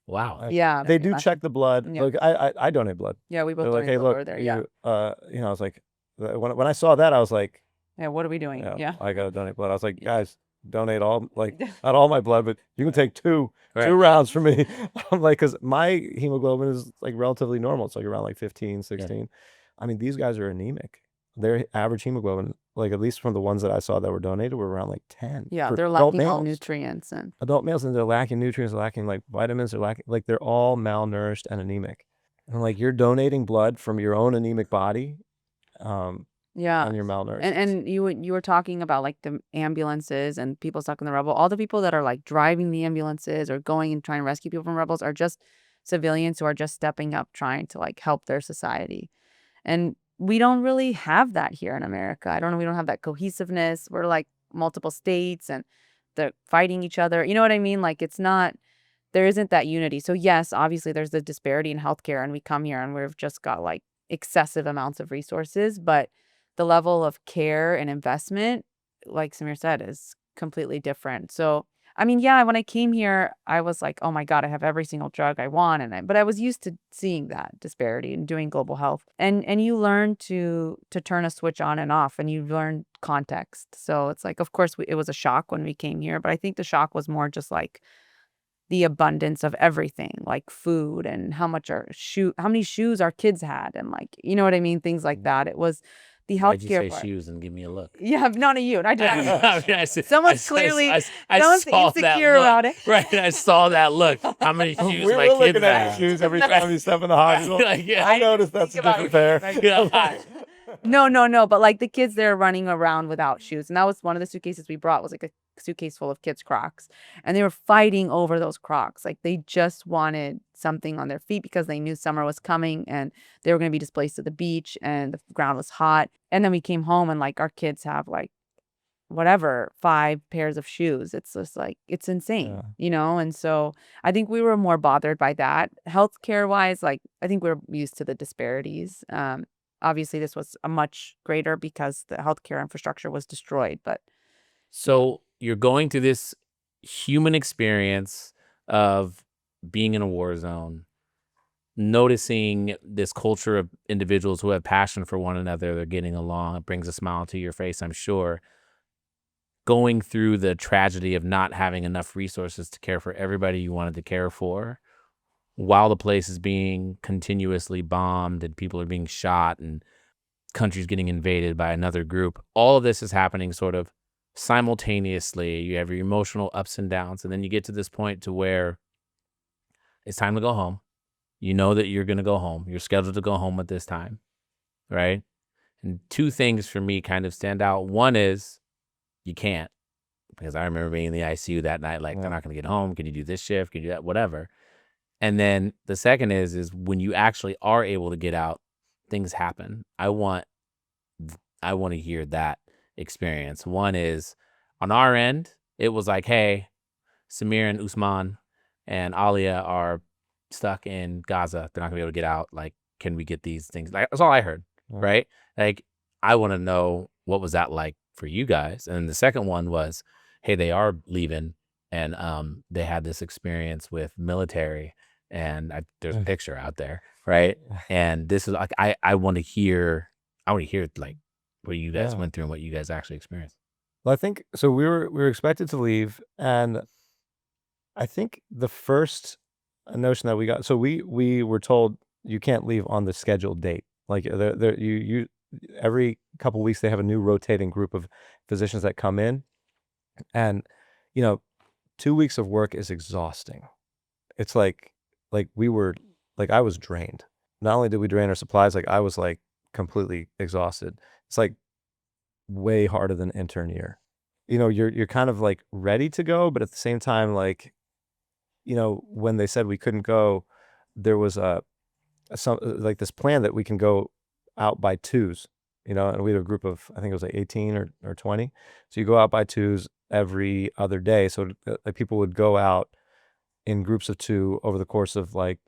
Wow. Yeah. They do check the blood. Yeah. Like I donate blood. Yeah, we both They're like, donate hey, blood look, over there. Yeah. I was like, when I saw that, I was like, Yeah, what are we doing? Yeah. I gotta donate blood. I was like, guys, donate all, like, not all my blood, but you can take two Right. rounds from me. I'm like, because my hemoglobin is like relatively normal. It's like around like 15, 16. Yeah. I mean, these guys are anemic. Their average hemoglobin, like at least from the ones that I saw that were donated, were around like 10. Yeah, for they're adult lacking all males. nutrients and Adult males, and they're lacking nutrients, they're lacking like vitamins, they're lacking, like, they're all malnourished and anemic. And like, you're donating blood from your own anemic body. yeah. And you're malnourished. And you were talking about like the ambulances and people stuck in the rubble. All the people that are like driving the ambulances or going and trying to rescue people from rebels are just civilians who are just stepping up, trying to like help their society. And we don't really have that here in America. We don't have that cohesiveness. We're like multiple states and they're fighting each other. You know what I mean? Like, there isn't that unity. So yes, obviously there's the disparity in healthcare, and we come here and we've just got like excessive amounts of resources, but the level of care and investment, like Samir said, is completely different. So, I mean, yeah, when I came here, I was like, oh my God, I have every single drug I want. But I was used to seeing that disparity and doing global health. And you learn to turn a switch on and off, and you learn context. So it's like, of course, it was a shock when we came here, but I think the shock was more just like the abundance of everything, like food and how many shoes our kids had. And like, you know what I mean? Things like that. It was the healthcare Why'd you say part. shoes and give me a look? Yeah, not at you. I didn't. Someone's I insecure about it. Right, I saw that look. How many shoes We're my kids looking at have? your shoes every time you step in the hospital. Like, yeah. I noticed that's a different pair. No. But like the kids, they're running around without shoes. And that was one of the suitcases we brought, was like a suitcase full of kids' Crocs, and they were fighting over those Crocs. Like they just wanted something on their feet because they knew summer was coming and they were going to be displaced to the beach and the ground was hot. And then we came home and like our kids have like whatever 5 pairs of shoes. It's just like it's insane, and so I think we were more bothered by that. Healthcare wise, like I think we're used to the disparities. Obviously this was a much greater because the healthcare infrastructure was destroyed, but So you're going through this human experience of being in a war zone, noticing this culture of individuals who have passion for one another, they're getting along. It brings a smile to your face, I'm sure. Going through the tragedy of not having enough resources to care for everybody you wanted to care for, while the place is being continuously bombed and people are being shot and countries getting invaded by another group. All of this is happening sort of simultaneously. You have your emotional ups and downs, and then you get to this point to where it's time to go home. You know that you're going to go home. You're scheduled to go home at this time, right? And 2 things for me kind of stand out. One is you can't, because I remember being in the ICU that night, like, they're not going to get home. Can you do this shift? Can you do that? Whatever. And then the second is when you actually are able to get out, things happen. I want to hear that experience. One is on our end, it was like, hey, Samir and Usman and Ahlia are stuck in Gaza. They're not gonna be able to get out. Like, can we get these things? Like, that's all I heard, right? Like, I want to know what was that like for you guys. And the second one was, hey, they are leaving, and they had this experience with military, and there's a picture out there, right? And this is like, I want to hear like what you guys went through and what you guys actually experienced. Well, I think so. We were expected to leave, and I think the first notion that we got. So we were told you can't leave on the scheduled date. Like you every couple weeks they have a new rotating group of physicians that come in, and 2 weeks of work is exhausting. It's like we were like I was drained. Not only did we drain our supplies, like I was like completely exhausted. It's like way harder than intern year. You're kind of like ready to go, but at the same time, like, when they said we couldn't go, there was some like this plan that we can go out by twos, and we had a group of, I think it was like 18 or 20. So you go out by twos every other day. So like people would go out in groups of 2 over the course of like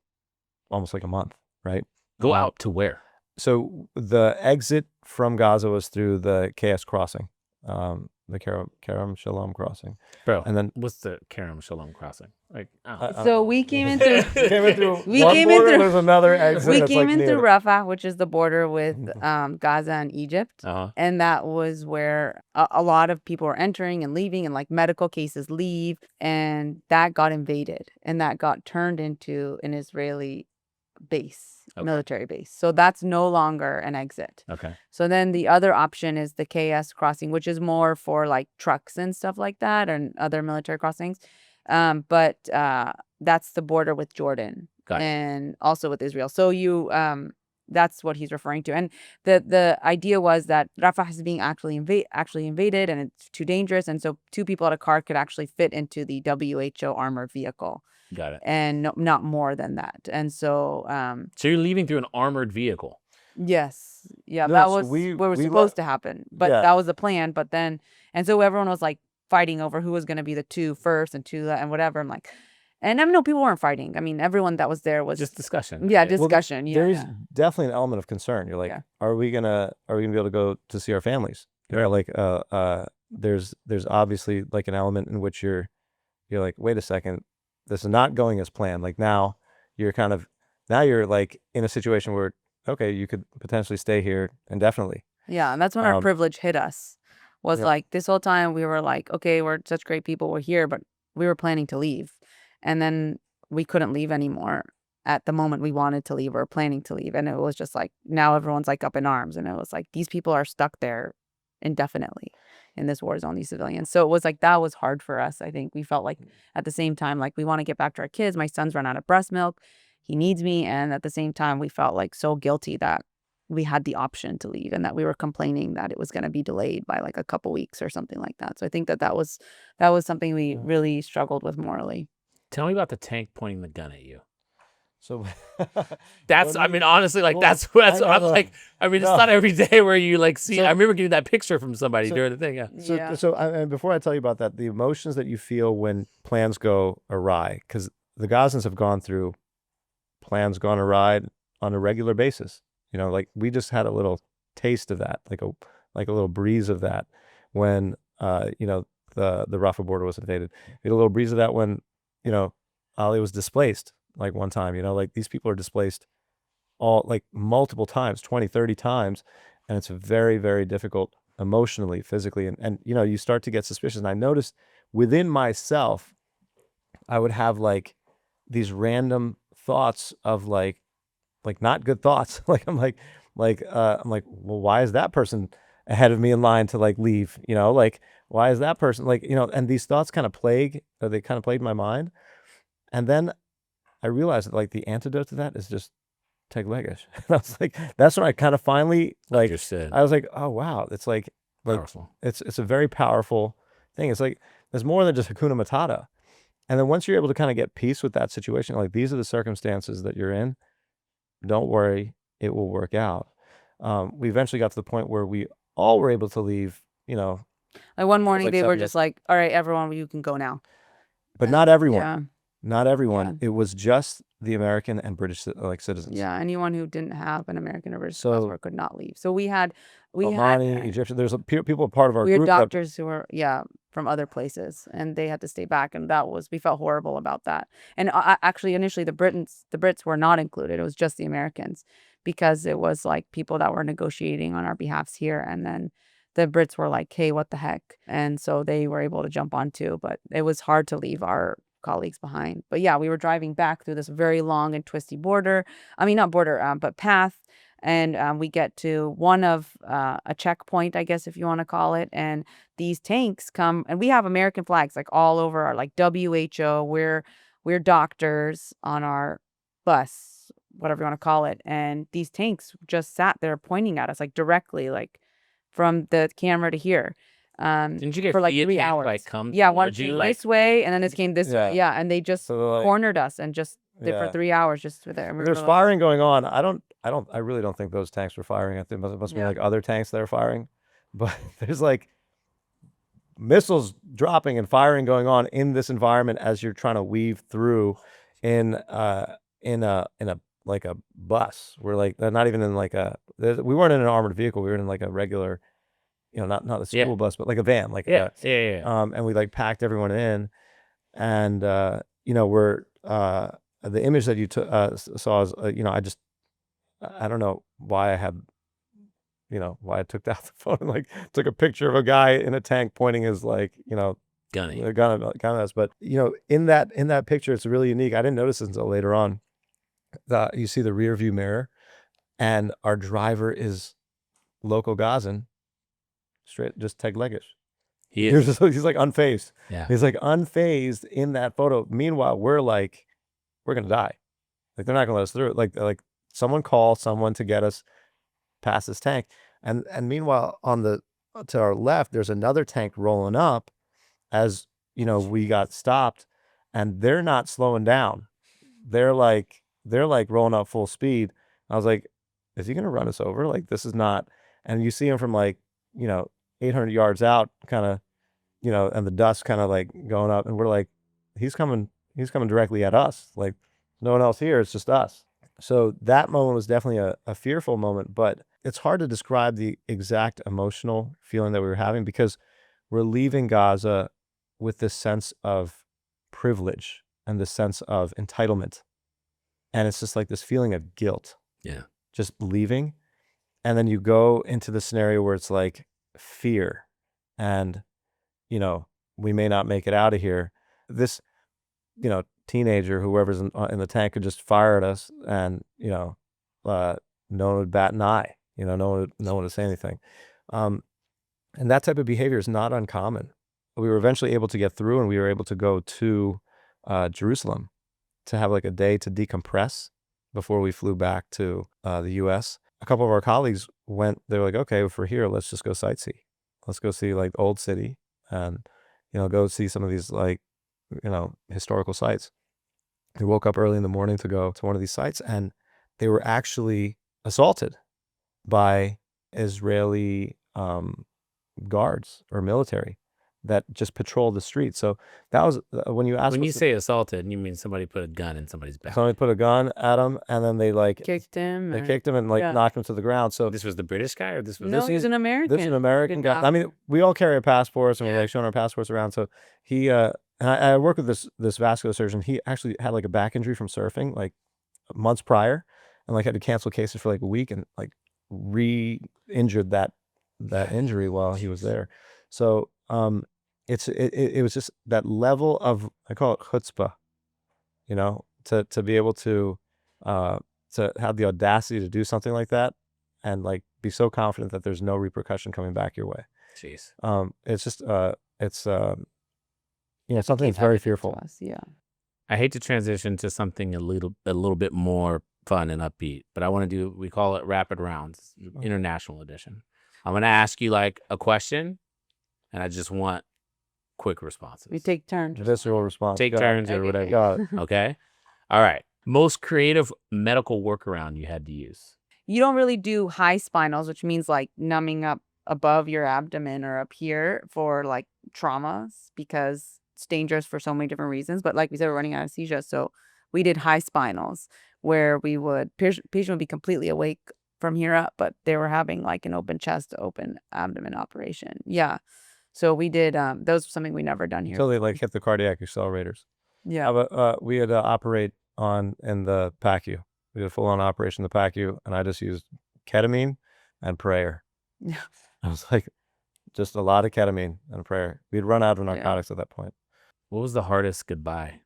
almost like a month, right? Go out to where? So the exit from Gaza was through the KS crossing, the Kerem Shalom crossing. Bro, and then what's the Kerem Shalom crossing? Like, so we came in through we came in through there's another exit. we came in through Rafah, which is the border with Gaza and Egypt. And that was where a lot of people were entering and leaving, and like medical cases leave, and that got invaded and that got turned into an Israeli base, military base. So that's no longer an exit. Okay. So then the other option is the KS crossing, which is more for like trucks and stuff like that and other military crossings. But that's the border with Jordan and also with Israel. So that's what he's referring to. And the idea was that Rafah is being actually invaded and it's too dangerous. And so 2 people at a car could actually fit into the WHO armored vehicle. Got it. And not more than that. And so so you're leaving through an armored vehicle. Yes. Yeah, No, that so was we what was supposed to happen. But that was the plan. But then, and so everyone was like fighting over who was going to be the 2 first and 2 and whatever. I'm like, and I mean, no, people weren't fighting. I mean, everyone that was there was just discussion. Yeah, discussion. There is definitely an element of concern. You're like, are we gonna be able to go to see our families? Right? Like, there's obviously like an element in which you're like, wait a second, this is not going as planned. Like now you're like in a situation where, okay, you could potentially stay here indefinitely. Yeah. And that's when our privilege hit us, was like this whole time we were like, okay, we're such great people, we're here, but we were planning to leave. And then we couldn't leave anymore at the moment we wanted to leave or planning to leave. And it was just like, now everyone's like up in arms. And it was like, these people are stuck there indefinitely in this war zone, these civilians. So it was like, that was hard for us. I think we felt like at the same time, like we want to get back to our kids. My son's run out of breast milk. He needs me. And at the same time, we felt like so guilty that we had the option to leave and that we were complaining that it was going to be delayed by like a couple weeks or something like that. So I think that was something we really struggled with morally. Tell me about the tank pointing the gun at you. So That's, I mean, honestly, like, well, that's I I'm know. like, I mean, it's No. not every day where you like see, So- I remember getting that picture from somebody So- during the thing. Yeah. And before I tell you about that, the emotions that you feel when plans go awry, because the Gazans have gone through plans gone awry on a regular basis. You know, like we just had a little taste of that, like a little breeze of that when you know, the Rafah border was invaded. We had a little breeze of that when, you know, Ali was displaced like one time. You know, like these people are displaced all like multiple times, 20, 30 times, and it's very, very difficult emotionally, physically, and you know, you start to get suspicious. And I noticed within myself, I would have like these random thoughts of like not good thoughts. Like I'm like, well, why is that person ahead of me in line to like leave? You know, like why is that person like, you know? And these thoughts kind of plagued my mind. And then I realized that like the antidote to that is just Tlegish. And I was like, that's when I kind of finally like, Understood. I was like, oh wow, it's like Powerful. it's a very powerful thing. It's like there's more than just Hakuna Matata. And then once you're able to kind of get peace with that situation, like these are the circumstances that you're in, don't worry, it will work out. We eventually got to the point where we all were able to leave, you know, Like one morning like they were 7 just like, all right, everyone, you can go now. but not everyone. Yeah. Not everyone. It was just the American and British like citizens. Yeah. Anyone who didn't have an American or British So- passport could not leave. So we had Omani, Egyptian. There's people part of our we had group that doctors who were from other places, and they had to stay back, and we felt horrible about that. And actually, initially, the Brits were not included. It was just the Americans, because it was like people that were negotiating on our behalfs here, and then the Brits were like, "Hey, what the heck?" And so they were able to jump on too. But it was hard to leave our colleagues behind. But yeah, we were driving back through this very long and twisty border. I mean, not border, but path. And we get to one of a checkpoint, I guess, if you want to call it. And these tanks come, and we have American flags like all over our, like WHO. We're doctors on our bus, whatever you want to call it. And these tanks just sat there pointing at us like directly, like from the camera to here. Didn't you get for like see a 3 tank, hours? like, come? Yeah, Or one did you, came like- this way, and then this came this way. Yeah. Yeah, and they just So, like- cornered us and just did for Yeah. 3 hours just there. And we were there's like- firing going on. I really don't think those tanks were firing. I think it must be Yeah. like other tanks that are firing. But there's like missiles dropping and firing going on in this environment as you're trying to weave through in a like a bus. We're like not even in like we weren't in an armored vehicle. We were in like a regular, you know, not a school Yeah. bus, but like a van, like Yeah. Yeah. and we like packed everyone in, and you know, we're the image that you saw is you know, I don't know why I had, you know, why I took out the phone and like took a picture of a guy in a tank pointing his like, you know, Gunny. a gun at us. But you know, in that picture, it's really unique. I didn't notice this until later on. You see the rear view mirror, and our driver is local Gazan, straight just Tlegish. He's like unfazed. Yeah. He's like unfazed in that photo. Meanwhile, we're gonna die. Like they're not gonna let us through. Like someone call someone to get us past this tank. And meanwhile, to our left, there's another tank rolling up as, you know, we got stopped, and they're not slowing down. They're like rolling up full speed. I was like, is he gonna run us over? Like this is not. And you see him from like, you know, 800 yards out, kind of, you know, and the dust kind of like going up, and we're like, he's coming directly at us. Like no one else here, it's just us. So that moment was definitely a fearful moment, but it's hard to describe the exact emotional feeling that we were having, because we're leaving Gaza with this sense of privilege and this sense of entitlement. And it's just like this feeling of guilt. Yeah. Just leaving. And then you go into the scenario where it's like fear and, you know, we may not make it out of here. This, you know, teenager, whoever's in the tank, could just fire at us, and, you know, no one would bat an eye. You know, no one would say anything. And that type of behavior is not uncommon. We were eventually able to get through, and we were able to go to Jerusalem to have like a day to decompress before we flew back to the U.S. a couple of our colleagues went, they were like, okay, if we're here, let's just go sightsee. Let's go see like Old City and, go see some of these like, historical sites. They woke up early in the morning to go to one of these sites, and they were actually assaulted by Israeli guards or military that just patrol the streets. So that was when you asked. When you say assaulted, you mean somebody put a gun in somebody's back. Somebody put a gun at him, and then they Kicked him. kicked him and knocked him to the ground. So This was the British guy, or this was No, he's an American. this is an American guy. I mean, we all carry our passports, and we're like showing our passports around. So he, and I work with this vascular surgeon. He actually had like a back injury from surfing like months prior, and like had to cancel cases for like a week, and like re-injured that injury while he was there. So it was just that level of, I call it chutzpah, to be able to have the audacity to do something like that, and like be so confident that there's no repercussion coming back your way. Jeez. It's just it's something that's very fearful. Yeah. I hate to transition to something a little bit more fun and upbeat, but I want to we call it rapid rounds, international edition. I'm going to ask you like a question, and I just want quick responses. We take turns. Visceral response. Take turns or whatever. Got it. Okay. All right. Most creative medical workaround you had to use. You don't really do high spinals, which means like numbing up above your abdomen or up here for like traumas, because it's dangerous for so many different reasons. But like we said, we're running anesthesia. So we did high spinals where patient would be completely awake from here up, but they were having like an open chest, open abdomen operation. Yeah. So we did, those were something we never done here. Until they like hit the cardiac accelerators. Yeah. But we had to operate in the PACU. We did a full-on operation in the PACU, and I just used ketamine and prayer. Yeah. I was like, just a lot of ketamine and prayer. We'd run out of narcotics at that point. What was the hardest goodbye?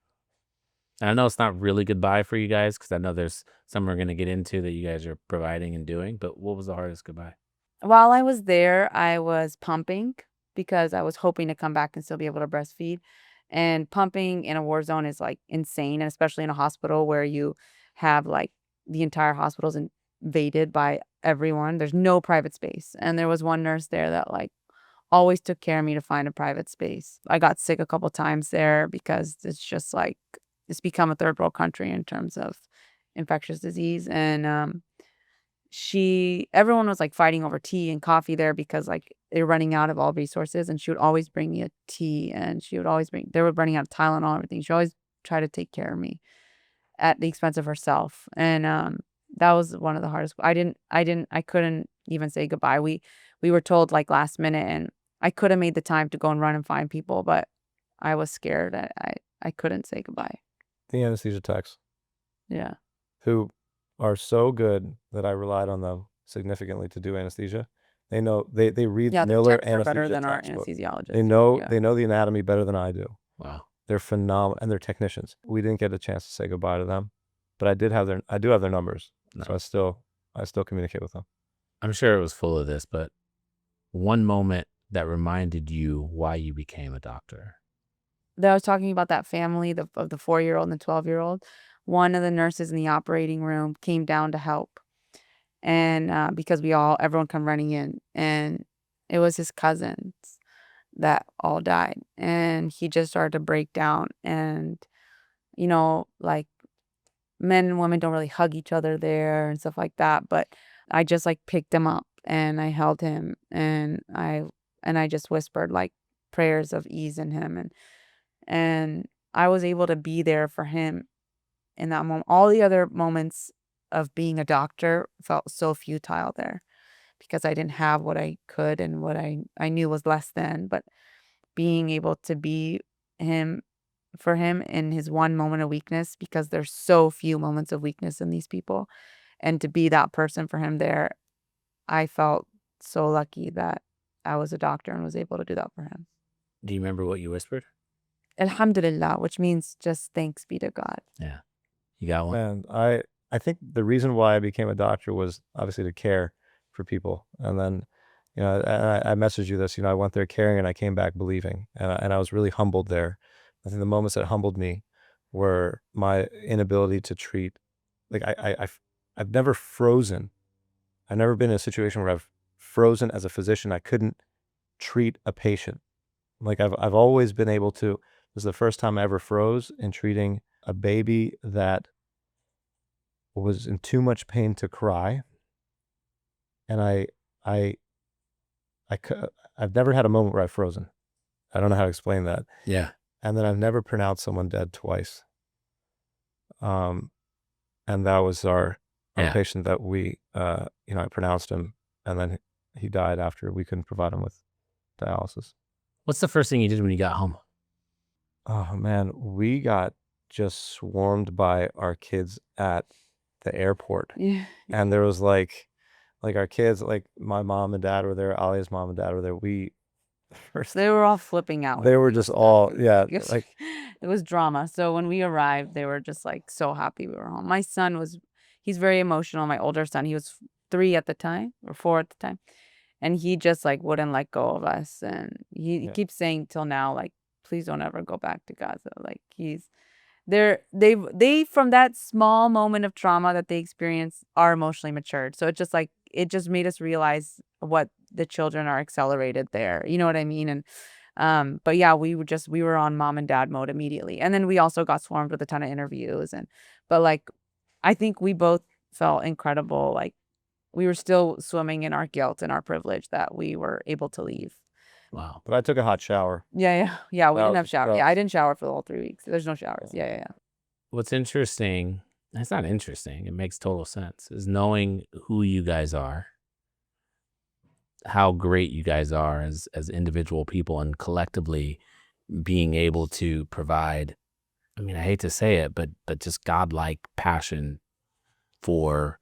And I know it's not really goodbye for you guys, because I know there's some we're going to get into that you guys are providing and doing, but what was the hardest goodbye? While I was there, I was pumping because I was hoping to come back and still be able to breastfeed. And pumping in a war zone is like insane, and especially in a hospital where you have like the entire hospital's invaded by everyone. There's no private space. And there was one nurse there that like always took care of me to find a private space. I got sick a couple times there because it's just like, it's become a third world country in terms of infectious disease. And everyone was like fighting over tea and coffee there because like they were running out of all resources, and she would always bring me a tea, and they were running out of Tylenol and everything. She always tried to take care of me at the expense of herself. And that was one of the hardest. I couldn't even say goodbye. We were told like last minute, and I could have made the time to go and run and find people, but I was scared. I couldn't say goodbye. The anesthesia techs, Yeah. who are so good that I relied on them significantly to do anesthesia. They know they read Yeah, Miller the techs are anesthesia better than our textbook. anesthesiologists. They know Yeah. they know the anatomy better than I do. Wow. They're phenomenal, and they're technicians. We didn't get a chance to say goodbye to them, but I do have their numbers, so I still communicate with them. I'm sure it was full of this, but one moment that reminded you why you became a doctor. I was talking about that family of the 4-year-old and the 12-year-old. One of the nurses in the operating room came down to help, and because everyone come running in, and it was his cousins that all died, and he just started to break down. And like men and women don't really hug each other there and stuff like that, but I just like picked him up and I held him, and I just whispered like prayers of ease in him, and I was able to be there for him in that moment. All the other moments of being a doctor felt so futile there because I didn't have what I could and what I knew was less than. But being able to be for him in his one moment of weakness, because there's so few moments of weakness in these people, and to be that person for him there, I felt so lucky that I was a doctor and was able to do that for him. Do you remember what you whispered? Alhamdulillah, which means just thanks be to God. Yeah. You got one? And I think the reason why I became a doctor was obviously to care for people. And then, I messaged you this, I went there caring, and I came back believing, and I was really humbled there. I think the moments that humbled me were my inability to treat, like I've never frozen I've never been in a situation where I've frozen as a physician. I couldn't treat a patient. Like I've always been able to. This is the first time I ever froze in treating a baby that was in too much pain to cry. And I've never had a moment where I've frozen. I don't know how to explain that. Yeah. And then I've never pronounced someone dead twice. And that was our patient that we, I pronounced him, and then he died after we couldn't provide him with dialysis. What's the first thing you did when you got home? Oh man, we got just swarmed by our kids at the airport. Yeah. And there was like our kids, like my mom and dad were there, Ahlia's mom and dad were there. They were all flipping out. They were just all, Because like it was drama. So when we arrived, they were just like so happy we were home. My son he's very emotional. My older son, he was 3 at the time, or 4 at the time. And he just like wouldn't let go of us. And he keeps saying till now, like, please don't ever go back to Gaza. Like they from that small moment of trauma that they experience are emotionally matured. So it just made us realize what the children are accelerated there. You know what I mean? And but yeah, we were on mom and dad mode immediately. And then we also got swarmed with a ton of interviews, but like I think we both felt incredible. Like we were still swimming in our guilt and our privilege that we were able to leave. Wow. But I took a hot shower. Yeah. We didn't have shower. Yeah, I didn't shower for the whole 3 weeks. There's no showers. Yeah. What's interesting, it's not interesting, it makes total sense, is knowing who you guys are, how great you guys are as individual people, and collectively being able to provide, I mean, I hate to say it, but just godlike passion for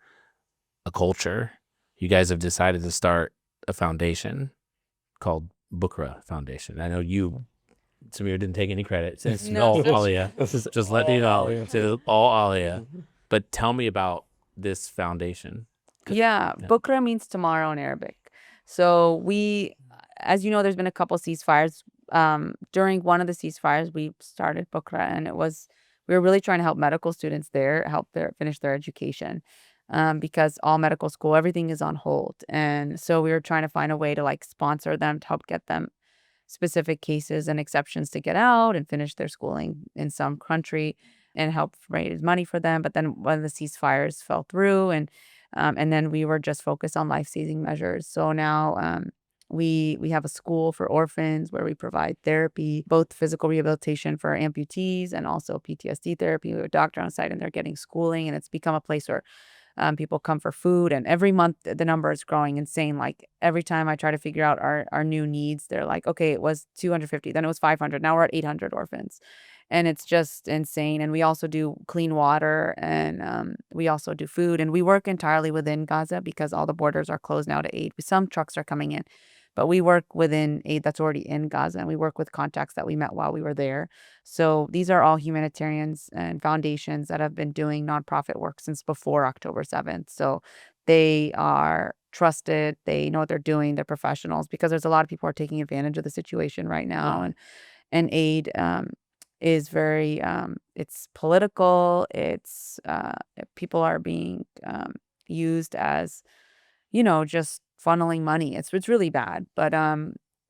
a culture. You guys have decided to start a foundation called Bukra Foundation. I know you, Samir, didn't take any credit. It's all Ahlia. Just let you know. It's all Ahlia. But tell me about this foundation. Yeah, Bukra means tomorrow in Arabic. So we, as you know, there's been a couple ceasefires. During one of the ceasefires, we started Bukra, and we were really trying to help medical students there, finish their education. Because all medical school, everything is on hold. And so we were trying to find a way to like sponsor them to help get them specific cases and exceptions to get out and finish their schooling in some country and help raise money for them. But then when the ceasefires fell through, and then we were just focused on life-saving measures. So now we have a school for orphans where we provide therapy, both physical rehabilitation for amputees and also PTSD therapy. We have a doctor on site, and they're getting schooling, and it's become a place where people come for food, and every month the number is growing insane. Like every time I try to figure out our new needs, they're like, okay, it was 250, then it was 500, now we're at 800 orphans, and it's just insane. And we also do clean water, and we also do food, and we work entirely within Gaza because all the borders are closed now to aid. Some trucks are coming in, but we work within aid that's already in Gaza, and we work with contacts that we met while we were there. So these are all humanitarians and foundations that have been doing nonprofit work since before October 7th. So they are trusted. They know what they're doing. They're professionals, because there's a lot of people who are taking advantage of the situation right now. And aid is very, it's political. It's people are being used as, just funneling money. It's really bad, but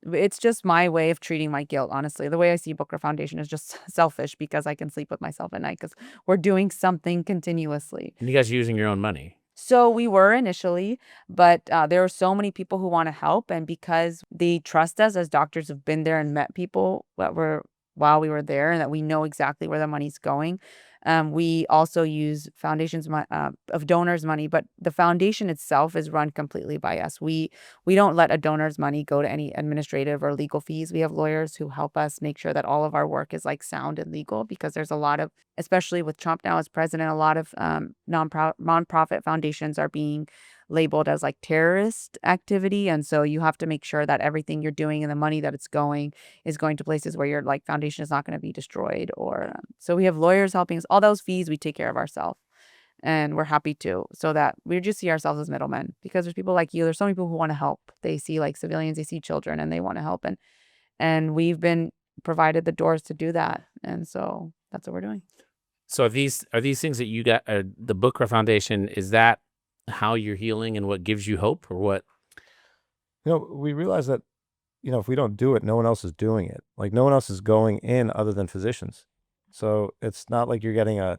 it's just my way of treating my guilt. Honestly, the way I see Bukra Foundation is just selfish, because I can sleep with myself at night because we're doing something continuously. And you guys are using your own money. So we were initially, but there are so many people who want to help, and because they trust us as doctors who've been there and met people while we were there, and that we know exactly where the money's going. We also use foundations of donors' money, but the foundation itself is run completely by us. We don't let a donor's money go to any administrative or legal fees. We have lawyers who help us make sure that all of our work is like sound and legal, because there's a lot of, especially with Trump now as president, a lot of nonprofit foundations are being labeled as like terrorist activity. And so you have to make sure that everything you're doing and the money that it's going is going to places where your like foundation is not going to be destroyed. Or so we have lawyers helping us. All those fees we take care of ourselves, and we're happy to, so that we just see ourselves as middlemen, because there's people like you. There's so many people who want to help. They see like civilians, they see children, and they want to help. And we've been provided the doors to do that. And so that's what we're doing. So are these things that you got, the Bukra Foundation, is that how you're healing and what gives you hope, or what? We realize that, if we don't do it, no one else is doing it. Like, no one else is going in other than physicians. So it's not like you're getting a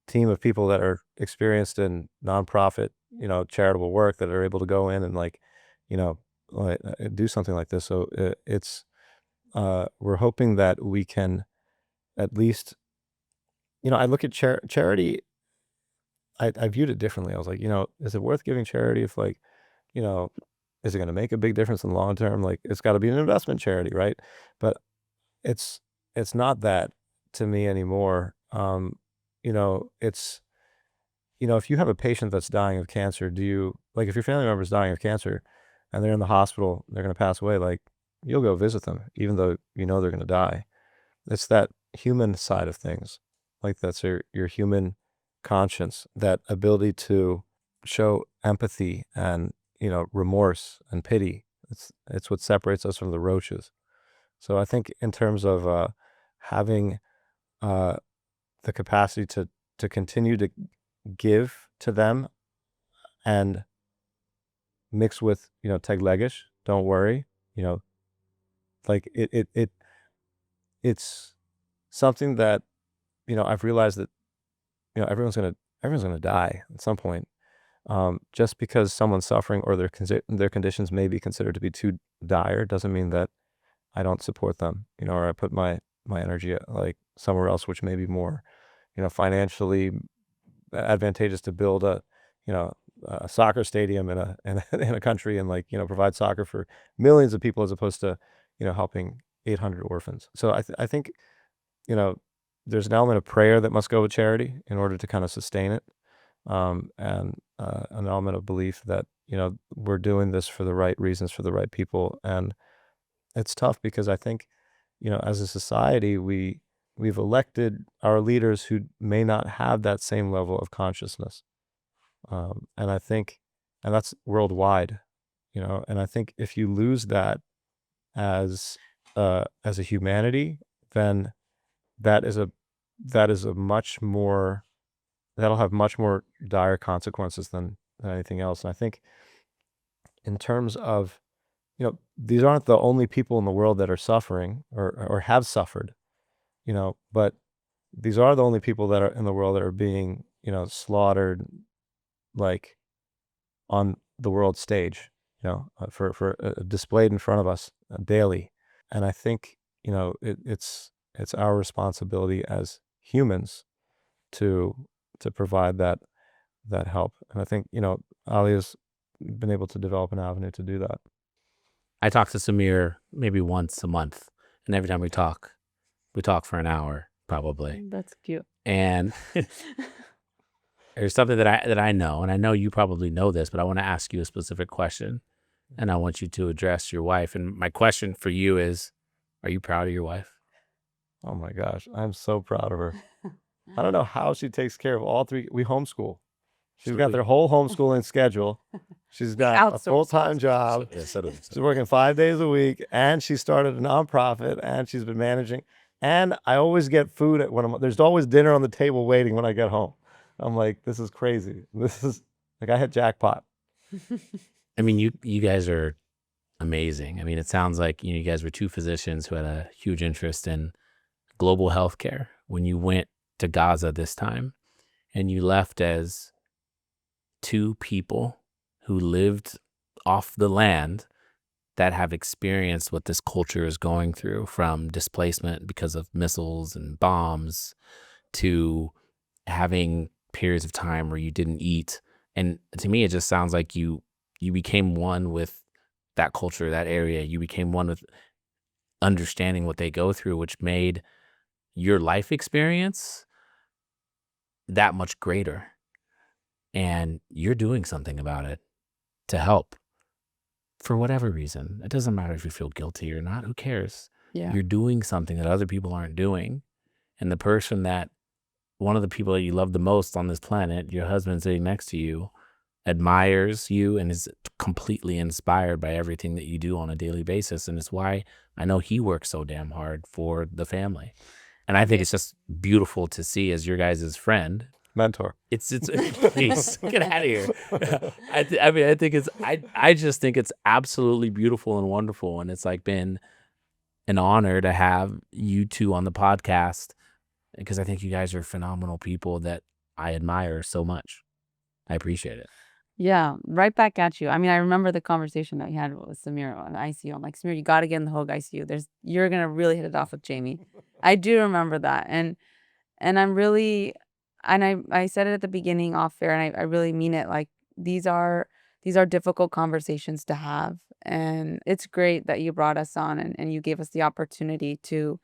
team of people that are experienced in nonprofit, charitable work that are able to go in and do something like this. So we're hoping that we can at least, I look at charity. I viewed it differently. I was like, is it worth giving charity if is it going to make a big difference in the long term? Like, it's got to be an investment charity, right? But it's not that to me anymore. It's, if you have a patient that's dying of cancer, if your family member is dying of cancer and they're in the hospital, they're going to pass away, like, you'll go visit them, even though they're going to die. It's that human side of things. Like, that's your human conscience, that ability to show empathy and, remorse and pity. It's what separates us from the roaches. So I think in terms of having the capacity to continue to give to them and mix with, Tlegish, don't worry, like it's something that, I've realized that, everyone's gonna die at some point. Just because someone's suffering or their conditions may be considered to be too dire doesn't mean that I don't support them, or I put my energy like somewhere else, which may be more, financially advantageous to build a soccer stadium in a country and provide soccer for millions of people as opposed to, helping 800 orphans. So I think, there's an element of prayer that must go with charity in order to kind of sustain it. And an element of belief that, we're doing this for the right reasons, for the right people. And it's tough because I think, as a society, we've elected our leaders who may not have that same level of consciousness. And I think, and that's worldwide, and I think if you lose that as a humanity, then that is a much more, that'll have much more dire consequences than anything else. And I think in terms of, these aren't the only people in the world that are suffering or have suffered, but these are the only people that are in the world that are being, slaughtered, like, on the world stage, for displayed in front of us daily. And I think, it's our responsibility as humans to provide that help. And I think, Ahlia's been able to develop an avenue to do that. I talk to Samir maybe once a month, and every time we talk for an hour probably. That's cute. And there's something that I know, and I know you probably know this, but I want to ask you a specific question, and I want you to address your wife. And my question for you is, are you proud of your wife? Oh my gosh, I'm so proud of her. I don't know how she takes care of all three. We homeschool. She's got their whole homeschooling schedule. She's got a full-time job. She's working 5 days a week, and she started a nonprofit, and she's been managing. And I always get food there's always dinner on the table waiting when I get home. I'm like, this is crazy. This is like, I hit jackpot. I mean, you guys are amazing. I mean, it sounds like you guys were two physicians who had a huge interest in global healthcare when you went to Gaza this time, and you left as two people who lived off the land that have experienced what this culture is going through, from displacement because of missiles and bombs to having periods of time where you didn't eat. And to me, it just sounds like you became one with that culture, that area. You became one with understanding what they go through, which made your life experience that much greater. And you're doing something about it to help for whatever reason. It doesn't matter if you feel guilty or not. Who cares? Yeah. You're doing something that other people aren't doing. And the person that, one of the people that you love the most on this planet, your husband sitting next to you, admires you and is completely inspired by everything that you do on a daily basis. And it's why I know he works so damn hard for the family. And I think it's just beautiful to see, as your guys' friend, Mentor. It's please get out of here. I mean, I think I just think it's absolutely beautiful and wonderful, and it's like been an honor to have you two on the podcast, because I think you guys are phenomenal people that I admire so much. I appreciate it. Yeah, right back at you. I mean, I remember the conversation that we had with Samir on ICU. I'm like, Samir, you got to get in the Hogue ICU. You're gonna really hit it off with Jamie. I do remember that, and I'm really, and I said it at the beginning off air, and I really mean it. Like these are difficult conversations to have, and it's great that you brought us on and you gave us the opportunity to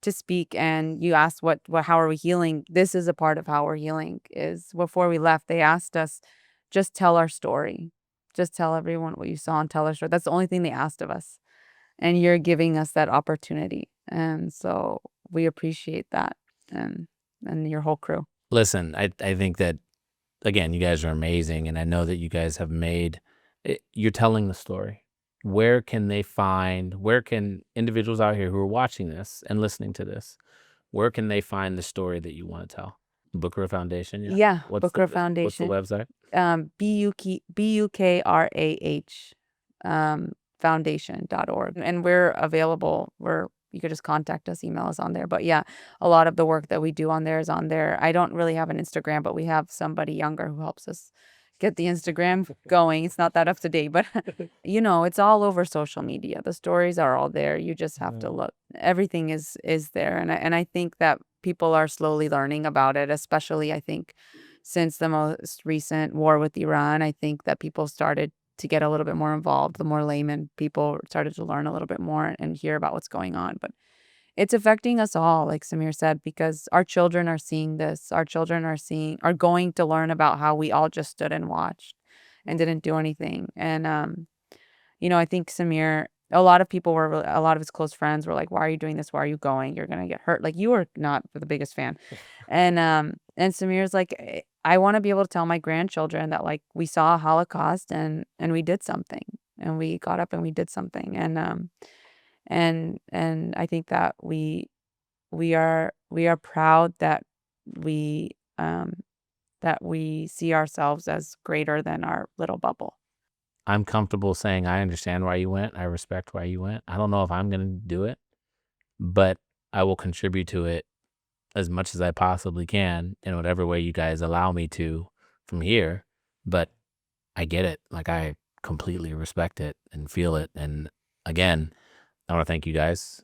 speak, and you asked what how are we healing. This is a part of how we're healing. Is before we left, they asked us, just tell our story. Just tell everyone what you saw and tell our story. That's the only thing they asked of us. And you're giving us that opportunity. And so we appreciate that, and your whole crew. Listen, I think that, again, you guys are amazing, and I know that you guys have made it, you're telling the story. Where can individuals out here who are watching this and listening to this, where can they find the story that you want to tell? Booker Foundation? Yeah, Booker Foundation. What's the website? BUKRAH foundation.org. And we're available. You could just contact us, email us on there. But yeah, a lot of the work that we do on there is on there. I don't really have an Instagram, but we have somebody younger who helps us get the Instagram going. It's not that up to date, but it's all over social media. The stories are all there. You just have to look. Everything is there. And I think that people are slowly learning about it, especially I think since the most recent war with Iran. I think that people started to get a little bit more involved. The more layman people started to learn a little bit more and hear about what's going on. But it's affecting us all, like Samir said, because our children are seeing this. Our children are going to learn about how we all just stood and watched and didn't do anything. And, I think Samir, a lot of his close friends were like, why are you doing this? Why are you going? You're going to get hurt. Like, you were not the biggest fan. And Samir's like, I want to be able to tell my grandchildren that, like, we saw a Holocaust and we did something, and we got up and we did something. And I think that we are proud that we see ourselves as greater than our little bubble. I'm comfortable saying I understand why you went. I respect why you went. I don't know if I'm going to do it, but I will contribute to it as much as I possibly can in whatever way you guys allow me to from here. But I get it. Like, I completely respect it and feel it. And again, I want to thank you guys.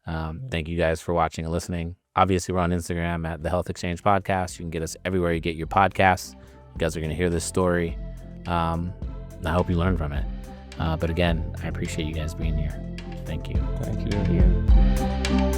Thank you guys for watching and listening. Obviously, we're on Instagram at The Health Exchange Podcast. You can get us everywhere you get your podcasts. You guys are going to hear this story. I hope you learn from it. But again, I appreciate you guys being here. Thank you. Thank you.